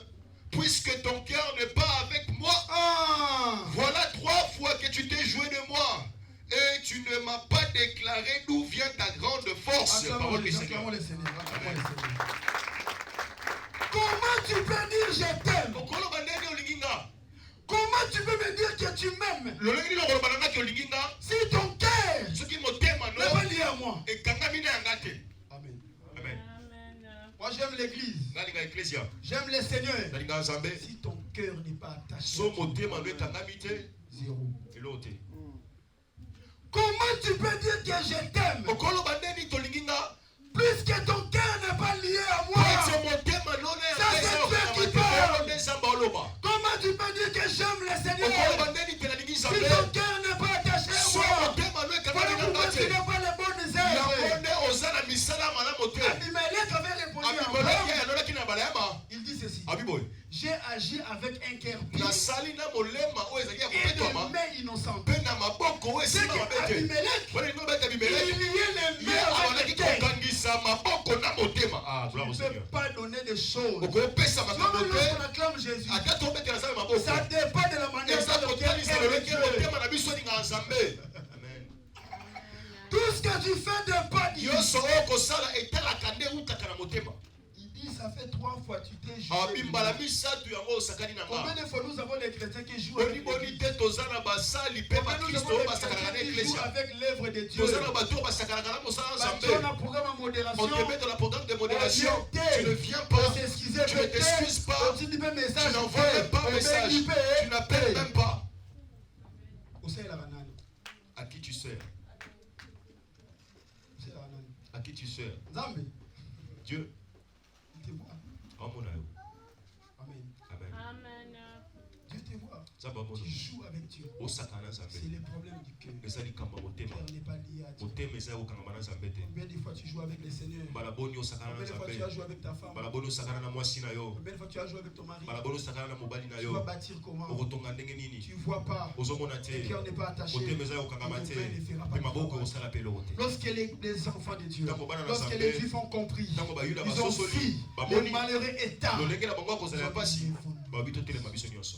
puisque ton cœur n'est pas avec moi? ah. Voilà 3 fois que tu t'es joué de moi, et tu ne m'as pas déclaré d'où vient ta grande force. Parole du Seigneur. Acclamons le Seigneur. Acclamons le Seigneur. Comment tu peux dire je t'aime? Okolo bandeni olinginga. Comment tu peux me dire que tu m'aimes? Lolenge lokolo bananga ki olinginga. Si ton cœur Soki motema n'est pas no lié à moi. ekangami na yanga te. Amen. Amen. Moi j'aime l'église. Nalinga ecclesia. J'aime le Seigneur. Nalinga nzambe. Si ton cœur n'est pas attaché, So motema no ekangami te. zéro. Elo te. Comment tu peux dire que je t'aime Okolo bandeni tolinginga. puisque ton cœur n'est pas lié à moi? Ese motema no Ça, c'est Dieu qui parle. ne nzamba oloba. Comment tu peux dire que j'aime le Okolo Seigneur bandeni tenalingi si nzambe. ton cœur n'est pas attaché à So moi? motema no ekangami Voilà na pourquoi yanga tu te. n'as pas les bonnes Yango œuvres. nde oza na misala malamu te. Abimelech avait répondu à Abimeleki Abraham. alobaki na balayama. Il dit ceci. Abiboy. J'ai agi avec un cœur pur Nasali na molema oyo ezalaki ya et de kopetwama. mains innocentes. Mpe na maboko oyo C'est esimba que mabe te. Abimelech, Wana lingo beta il Abimeleki. liait les Ye mains avec abandaki le cœur. kokangisa maboko na motema. Ah, gloire au Tu ne Seigneur. peux pas donner des choses. Okopesa makambo Même lorsqu'on te. acclame Jésus, Ata tobetela nzambe maboko. ça dépend de la manière Eza dont le cœur kotalisa est lolenge avec Dieu. motema na biso elinga nzambe. Amen. Tout ce que tu fais de pas dire. Nyonso oyo kosala etalaka nde eutaka na motema. Il dit, ça fait 3 fois tu t'es joué. Abimbala misato yango osakani na Combien nga. de fois nous avons les chrétiens qui jouent avec Boni l'église? te toza na basali mpe Combien nous bakristo avons oyo les basakanaka na chrétiens qui jouent eklesia. avec l'œuvre de Dieu? Toza na bato oyo basakanaka na mosala Bah, nzambe. tu as un programme en modération. On te met dans la programme de modération. On Tu ne viens pas. On s'excuse Tu ne t'excuses pas. Tu dis même Tu message. n'envoies même pas un message. Tu n'appelles même pas. À qui tu sers? À qui tu sers? Dieu. Amen. Amen. Amen. Dieu te voit. Zamba mono. Tu joues avec Dieu. Osakana C'est nzambe. le problème du cœur. Ezali kamba Le motema. cœur n'est pas lié à Dieu. Motema eza kokanga na nzambe te. Combien de fois tu joues avec le Seigneur? Balaboni osakana na Combien de fois tu as nzambe. joué avec ta femme? Balaboni osakana na mwasi na yo. Combien de fois tu as joué avec ton mari? Balaboni osakana na mobali na Tu vas yo. bâtir comment? Okotonga ndenge nini? Tu vois pas. Ozomona Le te. cœur n'est pas attaché. Motema eza kokanga te. Mpe maboko osala pe eloko te. Lorsque les enfants de Dieu, Ntango bana na lorsque Nzambe, les juifs ont compris, ntango bayuda ils ont basosoli, fui le bamoni malheureux état. lolenge na bango akozala ya pasi babi totelema biso nyonso.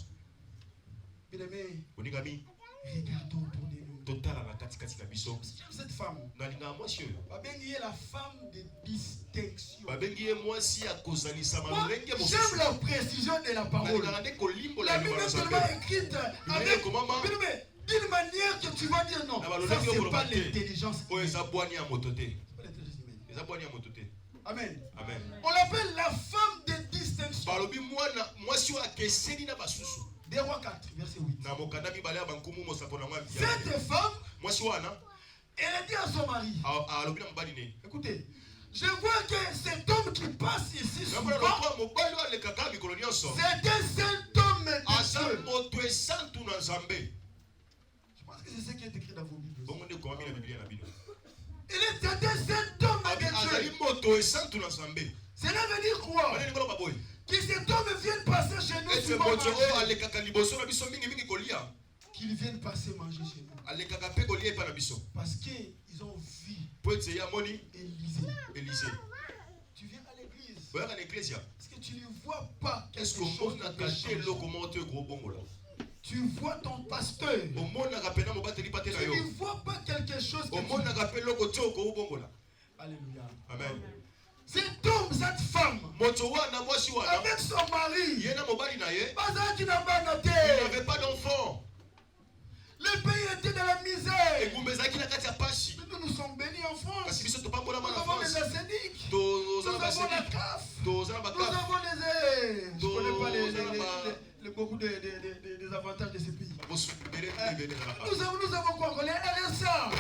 Bien-aimés, Oningami regardons autour de nous. totala na katikati na biso. Cette femme, Nalinga mwasi oyo Babengi est la femme de distinction. babengi ye mwasi ya kozalisama Moi, lolenge j'aime mosusu. la précision de la parole. Nalingaka nde kolimbola La liloba Bible na est Nzambe. tellement écrite avec Bien-aimé, d'une manière que tu vas dire non. Na Ça, balolenge c'est okoloba pas te. l'intelligence. Oyo eza bwani ya moto te. C'est pas l'intelligence humaine. Eza bwani ya moto te. Amen. Amen. On l'appelle la femme de distinction. balobi mwana mwasi oyo akeseni na basusu. 2 Rois 4, verset 8. Na mokanda mibale ya bankumu mosapo na mwa Cette femme, mwasi wana elle dit à son mari, alobi na mobali ne. écoutez, je vois que cet homme qui passe ici souvent, Namona lokwa mobali oyo alekaka mikolo nyonso. c'est un saint homme de Aza Dieu. moto esantu na Nzambe. Je pense que c'est ce qui est écrit dans vos Bibles. Bongo nde komami na Biblia na bino. Il est un saint homme de Azali Dieu. moto esantu na Nzambe. Cela veut dire quoi? Bana nikolo baboy. Que cet homme vienne passer chez nous Ete souvent moto oyo manger. alekaka liboso na biso mingi mingi kolia. Qu'il vienne passer manger chez nous. Alekaka pe kolia epa na biso. Parce qu'ils ont vu Po ete ya moni Élisée. Élysée. Tu viens à l'église. Boyaka na eklesia. Est-ce que tu ne vois pas quelque Est-ce chose qu'on qui a peut caché changer? eloko moko te gros bongo là? Tu vois ton pasteur. Omonaka pena mobateli pate na Tu yo. ne vois pas quelque chose que tu... Omonaka pe eloko te oko bongo là. Alléluia. Amen. Cet homme, cette femme, moto wana mwasi wana avec son mari, ye na mobali na ye bazalaki na bana il te. n'avait pas d'enfant. Le pays était dans la misère. Engumba ezalaki na kati ya pasi. Nous nous sommes bénis en France. Kasi biso topambola Nous na avons France. les asséniques. Nous Nous avons la CAF. Nous Nous avons les... Je ne connais pas beaucoup des avantages de ces pays. Nous avons quoi encore? Les RSA.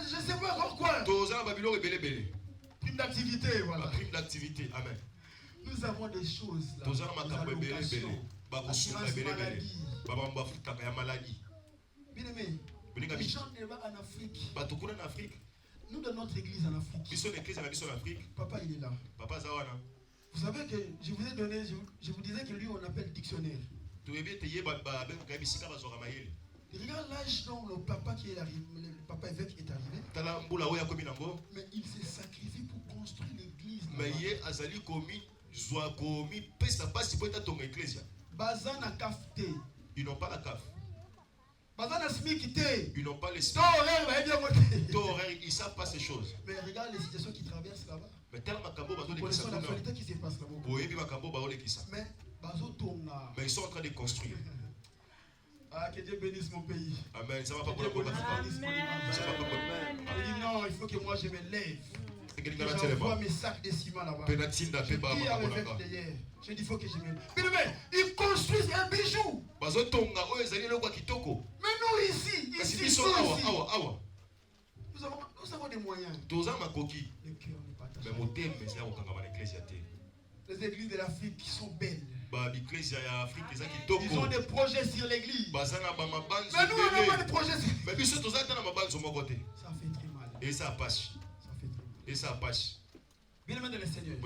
Je ne sais pas encore quoi. Prime d'activité, voilà. Prime d'activité, amen. Nous avons des choses là. Nous avons Des allocations. Assurance maladie. Bien aimé, les gens là-bas en Afrique. Nous dans notre église en Afrique. Papa il est là. Vous savez que je vous ai donné, je vous disais que lui on appelle dictionnaire. Regarde l'âge dont le papa qui est arrivé, le papa évêque est arrivé. Mais il s'est sacrifié pour construire l'église. Bazan a café. Ils n'ont pas la CAF. Bazan a smikité. Ils n'ont pas les Taux horaire, ils ne savent pas ces choses. Mais regarde les situations qui traversent là-bas. Mais tellement nous connaissons l'actualité qui se passe là-bas. Mais ils sont en train de construire. Ah, que Dieu bénisse mon pays. Amen. Ça va pas pour Que Dieu bénisse mon Amen. image. Il dit non, il faut que moi je me lève. J'envoie mes sacs de ciment là-bas. Je dis à l'évêque d'hier. Je dis il faut que je me lève. Mais ils construisent un bijou. Mais nous ici, nous avons des moyens. Le cœur n'est pas attaché. Les églises de l'Afrique qui sont belles. Ils ont des projets sur l'église. Mais nous, on n'a pas de projets sur l'église. Ça fait très mal. Et ça passe. Et ça passe. Bien aimé dans le Seigneur.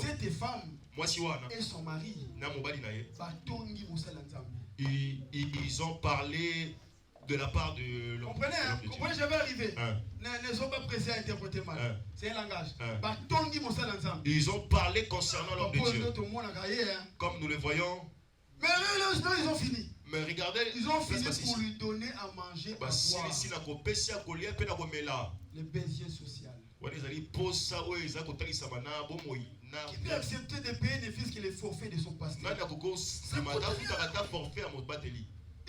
Cette femme et son mari, ils ont parlé de la part de l'homme. Comprenez, je vais arriver. Ne sont pas pressés à interpréter mal. C'est un langage. Ils ont parlé concernant l'homme de Dieu. Comme nous le voyons. Mais eux, ils ont fini. Mais regardez, ils ont fini pour lui donner à manger, à boire. Le baiser social. Qui peut accepter de payer les fils que les forfaits de son pasteur?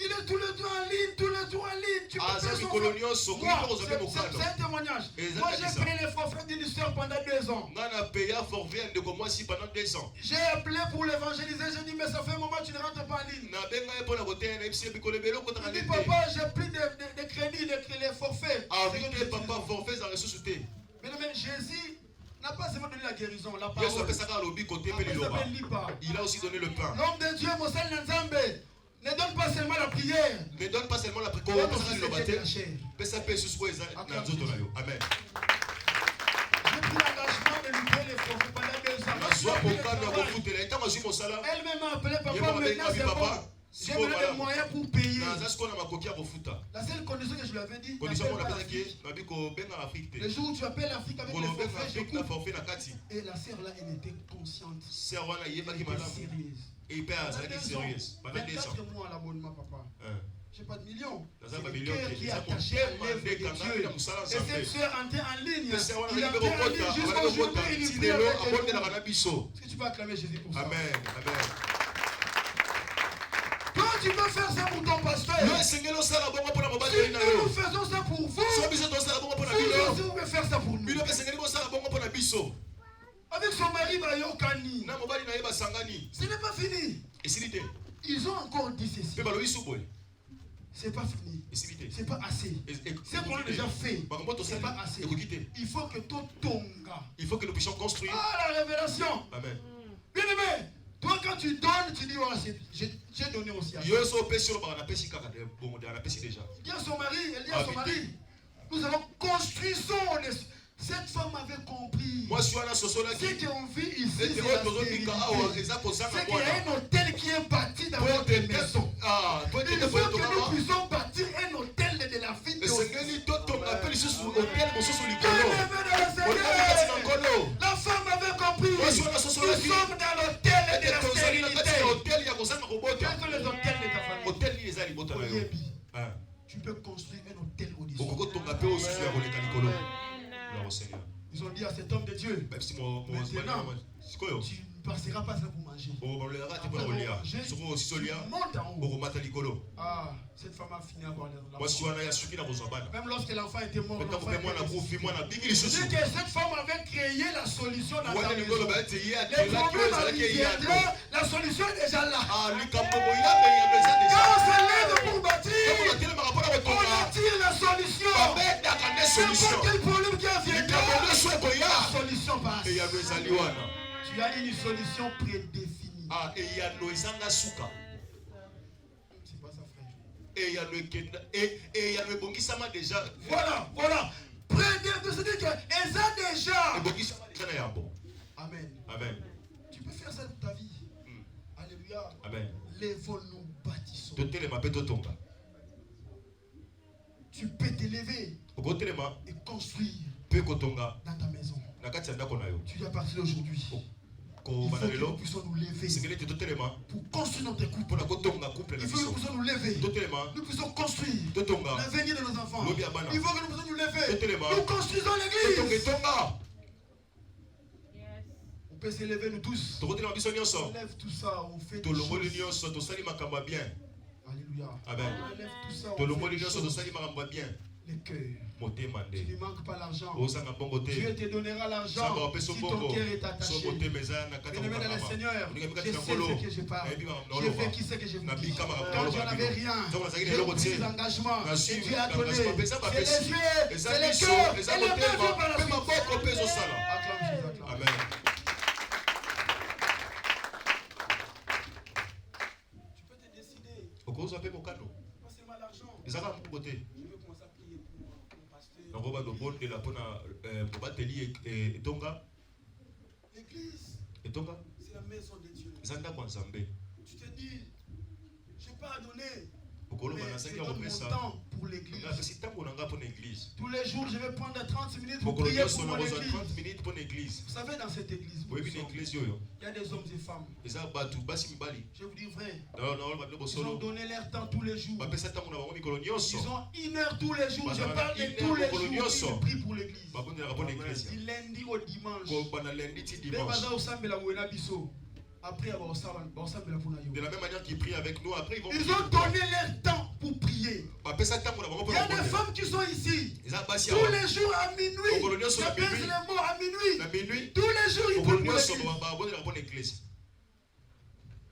Il est tout le temps en ligne, Tu peux faire son c'est un témoignage. Moi j'ai pris les forfaits d'une histoire pendant 2 ans. J'ai appelé pour l'évangéliser, j'ai dit mais ça fait un moment que tu ne rentres pas en ligne. Il dit papa j'ai pris des crédits, les forfaits. Mais Jésus n'a pas seulement donné la guérison, la parole. Il a aussi donné le pain. L'homme de Dieu, ne donne pas seulement la prière. Ne donne pas seulement la prière. Amen. J'ai pris l'engagement de lui payer les forfaits pendant 2 ans. Elle-même m'a appelé papa, maintenant c'est bon. J'ai donné des moyens pour payer. La seule condition que je lui avais dit, le jour où tu appelles l'Afrique avec les forfaits, je coupe. Et la sœur là, elle était consciente. Elle était sérieuse. 24 mois à l'abonnement, papa. J'ai pas de millions. C'est le cœur qui est attaché à l'œuvre de Dieu. Et cette soeur entrait en ligne. Il a entré en ligne jusqu'aujourd'hui. Il est pris avec elle. Est-ce que tu peux acclamer Jésus pour ça? Amen. Toi, tu peux faire ça pour ton pasteur. Si nous faisons ça pour vous, vous aussi vous pouvez faire ça pour nous. Avec son mari, ce n'est pas fini. Ils ont encore dit ceci. C'est pas fini. C'est pas assez. Ce qu'on a déjà fait, c'est pas assez. Il faut que tout tonga. Il faut que nous puissions construire. Ah, la révélation. Amen. Bien aimé, toi quand tu donnes, tu dis voilà, j'ai donné aussi à Dieu. Dis à son mari, elle dit à son mari, nous avons construit cette femme avait compris. Ce qu'on vit ici, c'est la stérilité. C'est qu'il y a un hôtel qui est bâti dans votre maison. Il faut que nous puissions bâtir un hôtel de la vie de la femme avait compris. Nous sommes dans l'hôtel de la stérilité. Quels sont les hôtels de ta famille? Tu peux construire un hôtel au-dessus. Ils ont dit à cet homme de Dieu, mais Maintenant, tu ne passeras pas ça pour manger. Tu montes en haut. Ah, cette femme a fini à avoir la même lorsque l'enfant était mort, je dis que cette femme avait créé la solution dans sa maison. Les problèmes viendront, la solution est déjà là. Quand on se lève pour bâtir, on attire la solution. N'importe quel problème qui viendra, la solution passe. Tu as une solution prédéfinie. C'est pas ça, frère. Voilà. Prédéfinie, c'est-à-dire qu'elles ont déjà. Amen. Tu peux faire ça toute ta vie. Alléluia. Lèvons-nous, bâtissons. Tu peux t'élever et construire dans ta maison. Tu dois partir aujourd'hui. Il faut que nous puissions nous lever pour construire notre couple. Il faut que nous puissions nous lever. Nous puissions construire l'avenir de nos enfants. Il faut que nous puissions nous lever. Nous construisons l'église. On peut s'élever nous tous. On lève tout ça, on fait des choses. Alléluia. Amen. On lève tout ça, on fait des choses. Le cœur. Tu ne manques pas l'argent. Dieu te donnera l'argent si ton cœur est attaché. Bien-aimé dans le Seigneur, je sais ce que je parle. Je fais qui c'est que je vous dis. Quand je n'avais rien, j'ai pris des engagements et Dieu a donné. C'est les yeux, c'est les cœurs, et les mains viennent par la suite. Acclame Jésus, acclame. Amen. Tu peux te décider. Pas seulement l'argent. Je veux commencer à prier pour mon pasteur. L'église, c'est la maison de Dieu. Tu te dis, je n'ai pas à donner. Mais je donne mon temps pour l'église. Tous les jours, je vais prendre 30 minutes pour prier pour mon église. Vous savez, dans cette église, il y a des hommes et femmes. Je vais vous dire vrai. Ils ont donné leur temps tous les jours. Ils ont 1 heure tous les jours. Je parle de tous les jours. Ils prient pour l'église. Du lundi au dimanche. Après avoir de la même manière qu'ils prient avec nous, après ils vont prier. Ils ont donné leur temps pour prier. Il y a des femmes qui sont ici. Tous les jours à minuit. Je pèse les mots à minuit. Tous les jours ils prient pour l'église.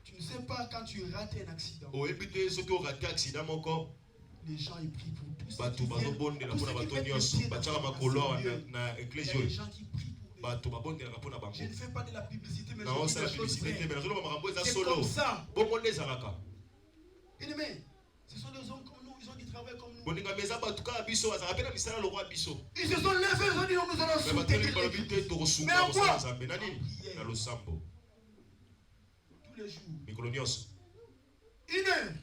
Tu ne sais pas quand tu rates un accident. Les gens ils prient pour tous ceux qui viennent. Tous ceux qui mettent les gens qui prient. Je ne fais pas de la publicité, mais je dis des choses vraies. C'est comme ça. Bien-aimé, ce sont des hommes comme nous, ils ont du travail comme nous. Ils se sont levés, ils ont dit nous allons soutenir l'église. Mais en quoi? Tous les jours. 1 heure.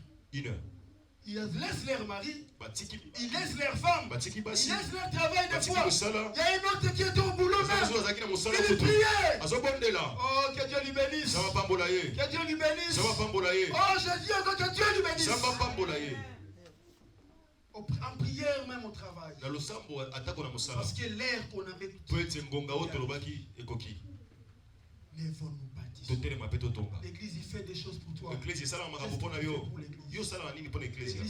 Ils laissent leur mari, ils laissent leur femme, ils laissent leur travail de foi. Il y a un autre qui est au boulot même. Il priait. Oh, que Dieu lui bénisse. Que Dieu lui bénisse. Oh, je dis encore que Dieu lui bénisse. En prière même au travail. Parce que l'air qu'on avait. Lèvons-nous, bâtissons. L'église, il fait des choses pour toi. L'église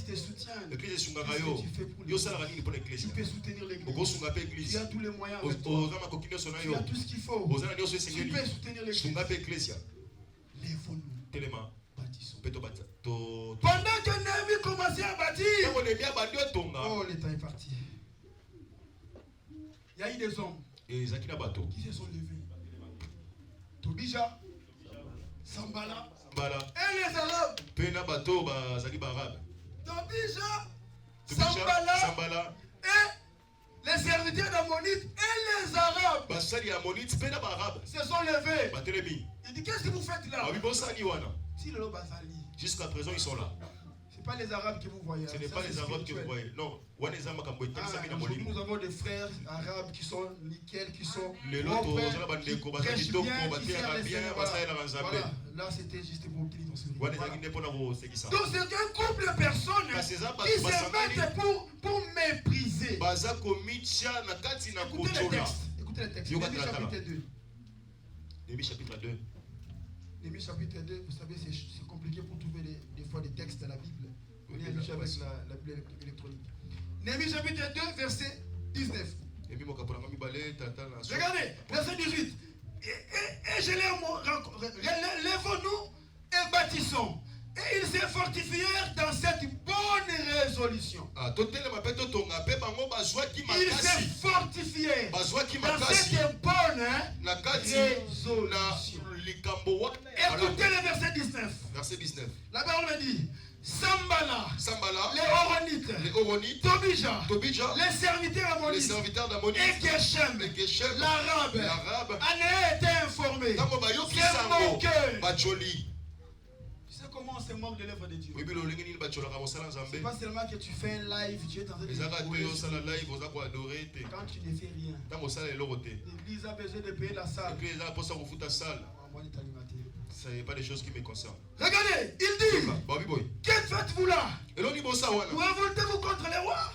te soutient. Qu'est-ce que tu fais pour l'église? Tu peux soutenir l'église. Tu as tous les moyens avec toi. Tu as tout ce qu'il faut. Tu peux soutenir l'église. Lèvons-nous, bâtissons. Pendant que Néhémie commençait à bâtir, oh, le temps est parti. Il y a eu des hommes qui se sont levés. Tobija, Sambala et les Arabes. Tobija, Sambala et les serviteurs d'Ammonites et les Arabes se sont levés. Il dit, qu'est-ce que vous faites là? Si le Bazali. Jusqu'à présent, ils sont là. Ce n'est pas les Arabes que vous voyez. Ce n'est pas les Arabes que vous voyez. Non. Aujourd'hui, nous avons des frères arabes qui sont nickel, qui sont propres, qui prêchent bien, qui servent les Seigneurs. Voilà. Là, c'était juste pour utiliser ton souvenir. Voilà. Donc, c'est un couple de personnes qui se mettent pour mépriser. Écoutez le texte. Écoutez le texte. Néhémie chapitre 2. Néhémie chapitre 2. Néhémie chapitre 2, vous savez, c'est compliqué pour trouver des fois des textes à la Bible. On est habitué avec la Bible électronique. Néhémie chapitre 2, verset 19. Regardez, verset 18. Et je les lèvons-nous et bâtissons. Et ils se fortifièrent dans cette bonne résolution. Ils se fortifièrent dans cette bonne résolution. Écoutez le verset 19. Verset 19. La parole me dit Sambala, les Oronites, Tobija, les serviteurs ammonites, et Geshem, l'arabe, en a été informé. C'est moqueur. Tu sais comment on se moque de l'œuvre de Dieu? C'est pas seulement que tu fais un live, tu es en train de quand tu ne fais rien. L'église a besoin de payer la salle. Ce n'est pas des choses qui me concernent. Regardez, il dit que faites-vous là? Vous révoltez-vous contre les rois?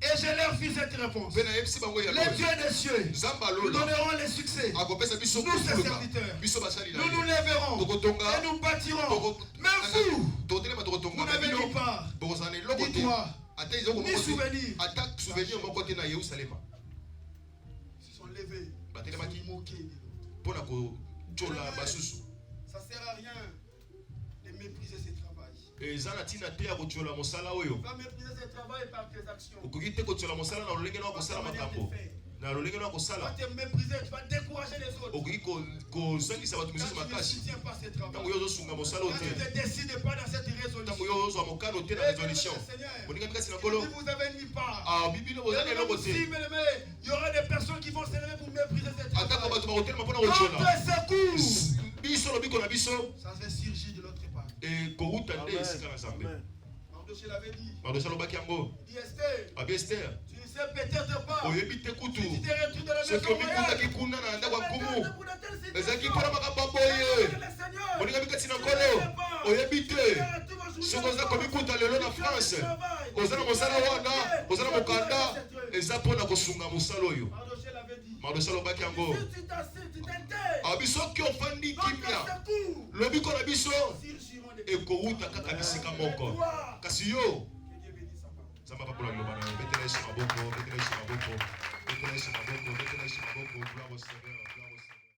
Et je leur fis cette réponse. Les dieux des cieux nous donneront le succès. Nous, ses serviteurs, nous nous lèverons et nous bâtirons. Mais vous n'avez ni part, ni droit, ni souvenir. Ils se sont levés, ils se sont moqués. Ça ne sert à rien de mépriser ce travail. Tu vas mépriser ce travail par tes actions. Tu vas te mépriser, tu vas décourager les autres. Quand tu ne soutiens pas ce travail, quand tu ne te décides pas dans cette résolution, vous avez mis part. Il y aura des personnes qui vont se lever pour mépriser ce travail. Ça se surgit de l'autre part. Mardoché l'avait dit. Il dit Esther, tu ne sais peut-être pas. Si tu te retrouves dans la maison Mardoché l'obaki yango. Abisoki ofandi kimia. Lobiko na biso ekouta kaka bisika moko. Kasi yo Zamba papula lobana. Betela Yesu maboko, betela Yesu maboko. Betela Yesu maboko, betela Yesu maboko. Gloire au Seigneur.